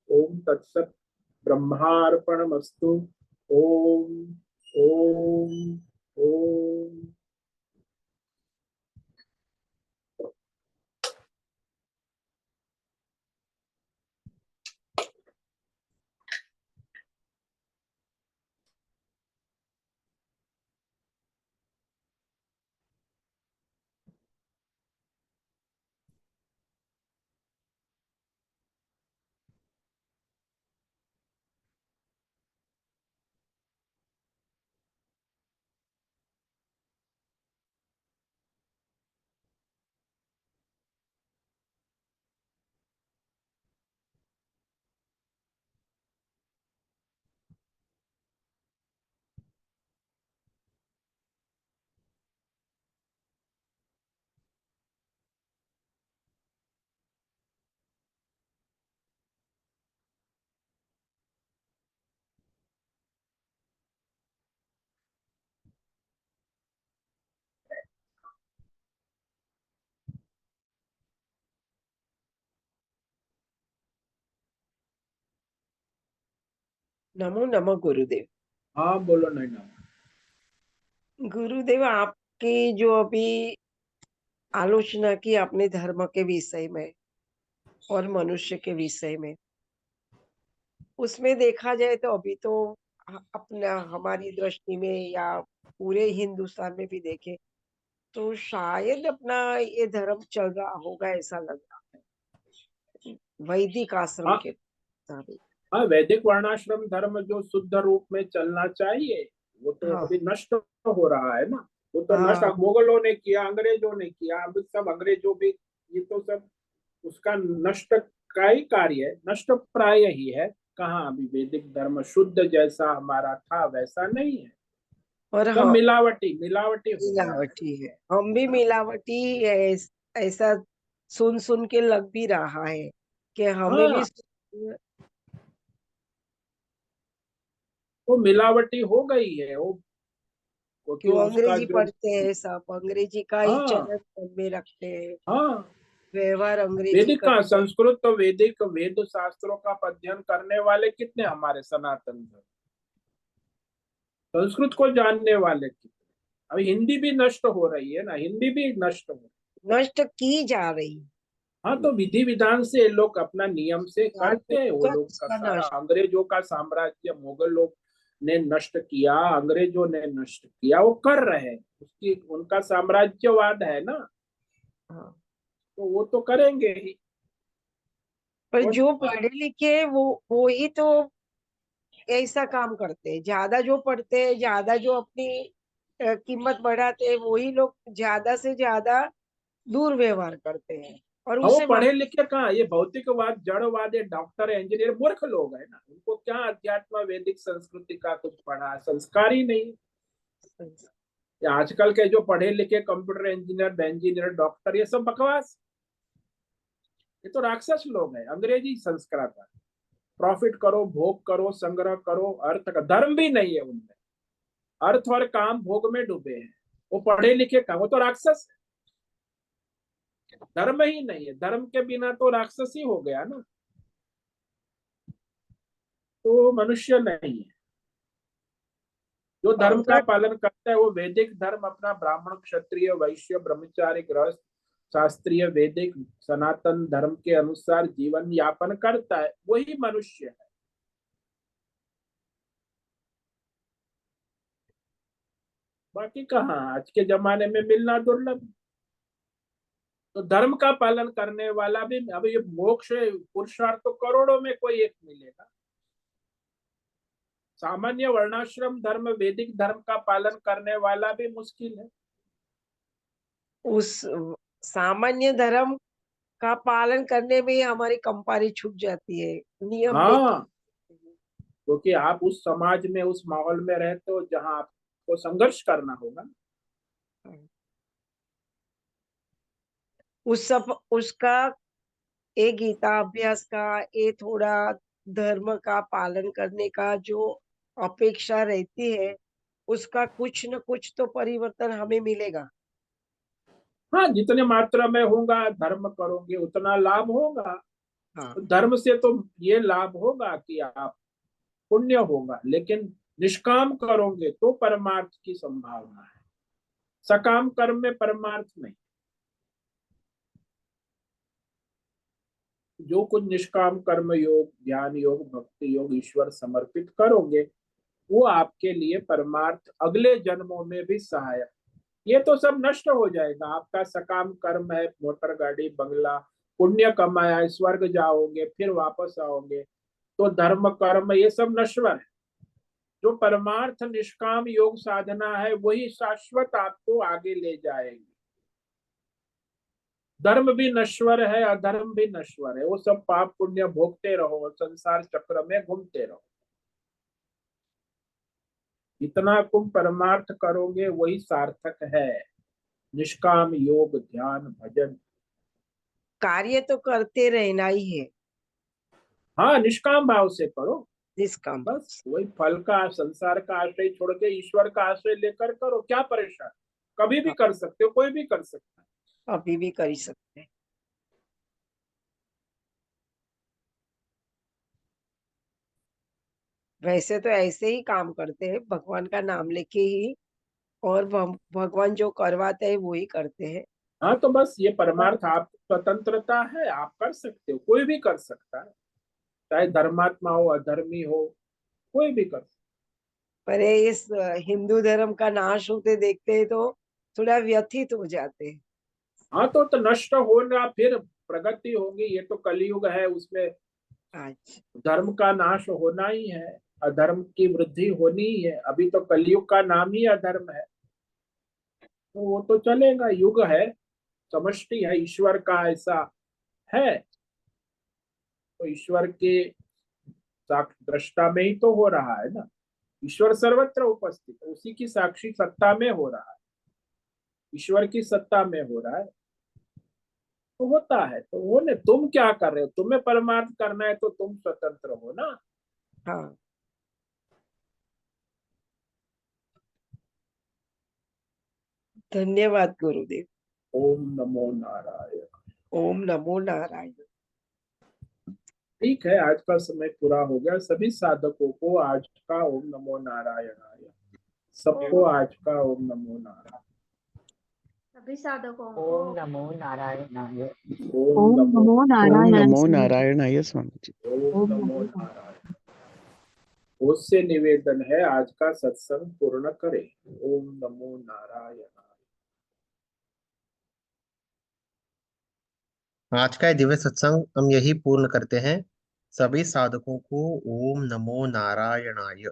ओम तत्सत् ब्रह्मार्पणमस्तु। ओम ओम ओम। नमो नमः गुरुदेव। हाँ बोलो नैना। गुरुदेव, आपकी जो अभी आलोचना की आपने धर्म के विषय में और मनुष्य के विषय में, उसमें देखा जाए तो अभी तो अपना हमारी दृष्टि में या पूरे हिंदुस्तान में भी देखे तो शायद अपना ये धर्म चल रहा होगा, ऐसा लग रहा है वैदिक आश्रम हाँ के मुताबिक। हाँ, वैदिक वर्णाश्रम धर्म जो शुद्ध रूप में चलना चाहिए वो तो हाँ अभी नष्ट हो रहा है ना। वो तो नष्ट हाँ मुगलों ने किया, अंग्रेजों ने किया, अब सब अंग्रेजों भी, ये तो सब उसका नष्ट का ही कार्य है, नष्ट प्राय ही है। कहाँ अभी वैदिक धर्म शुद्ध जैसा हमारा था वैसा नहीं है, और सब हम मिलावटी मिलावटी हो गया है। मिलावटी है, हम भी मिलावटी ऐसा सुन सुन के लग भी रहा है कि हमें भी हाँ, वो मिलावटी हो गई है वो, क्योंकि क्यों उसका अंग्रेजी जो, पढ़ते हैं, सब अंग्रेजी का ही हाँ चलन मन में रखते हैं, हाँ, व्यवहार अंग्रेजी वैदिक का करते हैं। संस्कृत तो वैदिक वेद शास्त्रों का अध्ययन करने वाले कितने हमारे सनातन धर्म, संस्कृत को जानने वाले कितने। अभी हिंदी भी नष्ट हो रही है ना, हिंदी भी नष्ट हो रही नष्ट की जा रही। है। हाँ, तो विधि विधान से ये लोग अपना नियम से करते हैं, वो जानबूझकर लोग का उसका सारा नष्ट। अंग्रेजों का साम्राज्य मुगल लोग ने नष्ट किया, अंग्रेजों ने नष्ट किया, वो कर रहे हैं, उसकी उनका साम्राज्यवाद है ना, हाँ। तो वो तो करेंगे ही। पर और जो पढ़े लिखे वो ही तो ऐसा काम करते हैं, ज्यादा जो पढ़ते हैं, ज्यादा जो अपनी कीमत बढ़ाते हैं, वही लोग ज्यादा से ज्यादा दुर्व्यवहार करते हैं और हाँ, वो उससे पढ़े लिखे कहाँ, ये भौतिकवाद जड़वाद, ये डॉक्टर इंजीनियर मूर्ख लोग है ना, उनको क्या अध्यात्म वैदिक संस्कृति का कुछ पढ़ा, संस्कार ही नहीं। ये आजकल के जो पढ़े लिखे कंप्यूटर इंजीनियर डॉक्टर, ये सब बकवास, ये तो राक्षस लोग हैं, अंग्रेजी संस्कार का। प्रॉफिट करो, भोग करो, संग्रह करो, अर्थ का धर्म भी नहीं है उनमें, अर्थ और काम भोग में डूबे हैं। वो पढ़े लिखे का, वो तो राक्षस है, धर्म ही नहीं है, धर्म के बिना तो राक्षस ही हो गया ना, तो मनुष्य नहीं है। जो धर्म का अगर पालन करता है वो वैदिक धर्म अपना ब्राह्मण क्षत्रिय वैश्य ब्रह्मचारी गृहस्थ शास्त्रीय वैदिक सनातन धर्म के अनुसार जीवन यापन करता है, वही मनुष्य है। बाकी कहाँ, आज के जमाने में मिलना दुर्लभ। तो धर्म का पालन करने वाला भी, अब ये मोक्ष पुरुषार्थ तो करोड़ों में कोई एक मिलेगा। सामान्य वर्णाश्रम धर्म वैदिक धर्म का पालन करने वाला भी मुश्किल है। उस सामान्य धर्म का पालन करने में ही हमारी कंपारी छूट जाती है, नियम बेचे। हाँ, क्योंकि आप उस समाज में उस माहौल में रहते हो जहां आपको संघर्ष करना होगा। उस सब उसका एक गीता अभ्यास का, ये थोड़ा धर्म का पालन करने का जो अपेक्षा रहती है, उसका कुछ न कुछ तो परिवर्तन हमें मिलेगा। हाँ, जितने मात्रा में होगा धर्म करोगे उतना लाभ होगा। हाँ। तो धर्म से तो ये लाभ होगा कि आप पुण्य होगा, लेकिन निष्काम करोगे तो परमार्थ की संभावना है, सकाम कर्म में परमार्थ नहीं। जो कुछ निष्काम कर्म योग ज्ञान योग भक्ति योग ईश्वर समर्पित करोगे, वो आपके लिए परमार्थ अगले जन्मों में भी सहायक। ये तो सब नष्ट हो जाएगा, आपका सकाम कर्म है, मोटर गाड़ी बंगला, पुण्य कमाया है, स्वर्ग जाओगे फिर वापस आओगे, तो धर्म कर्म ये सब नश्वर है। जो परमार्थ निष्काम योग साधना है वही शाश्वत आपको आगे ले जाएगी। धर्म भी नश्वर है, अधर्म भी नश्वर है, वो सब पाप पुण्य भोगते रहो, संसार चक्र में घूमते रहो। जितना तुम परमार्थ करोगे वही सार्थक है, निष्काम योग ध्यान भजन। कार्य तो करते रहना ही है, हाँ, निष्काम भाव से करो, निष्काम। बस वही फल का संसार का आश्रय छोड़ के ईश्वर का आश्रय लेकर करो, क्या परेशान, कभी भी हाँ, कर सकते हो, कोई भी कर सकता है। अभी भी कर ही सकते हैं। वैसे तो ऐसे ही काम करते हैं, भगवान का नाम लेके ही, और भगवान जो करवाते हैं वो ही करते हैं। हाँ, तो बस ये परमार्थ आपकी स्वतंत्रता है, आप कर सकते हो, कोई भी कर सकता है, चाहे धर्मात्मा हो अधर्मी हो, कोई भी कर सकता पर इस हिंदू धर्म का नाश होते देखते हैं तो थोड़ा व्यथित हो जाते हैं। है। हाँ, तो नष्ट होना फिर प्रगति होगी, ये तो कलयुग है, उसमें आज धर्म का नाश होना ही है, अधर्म की वृद्धि होनी ही है, अभी तो कलयुग का नाम ही अधर्म है। तो वो तो चलेगा, युग है, समष्टि है, ईश्वर का ऐसा है। तो ईश्वर के साक्ष दृष्टा में ही तो हो रहा है ना। ईश्वर सर्वत्र उपस्थित है, उसी की साक्षी सत्ता में हो रहा है, ईश्वर की सत्ता में हो रहा है। तो होता है, तो वो ने, तुम क्या कर रहे हो, तुम्हें परमार्थ करना है तो तुम स्वतंत्र हो ना। हाँ, धन्यवाद गुरुदेव। ओम नमो नारायण। ओम नमो नारायण। ठीक है, आज का समय पूरा हो गया। सभी साधकों को आज का ओम नमो नारायण, सबको आज का ओम नमो नारायण। सभी साधकों को ओम नमो नारायणाय। ओम ओम नमो, नमो ओम नारायण नमो स्वामी जी। नारायणाय स्वामी जी। ओम ओम नमो नमो नारायण। नारायण। उससे निवेदन है आज का सत्संग पूर्ण करें। ओम नमो नारायण। आज का ये दिव्य सत्संग हम यही पूर्ण करते हैं। सभी साधकों को ओम नमो नारायणाय।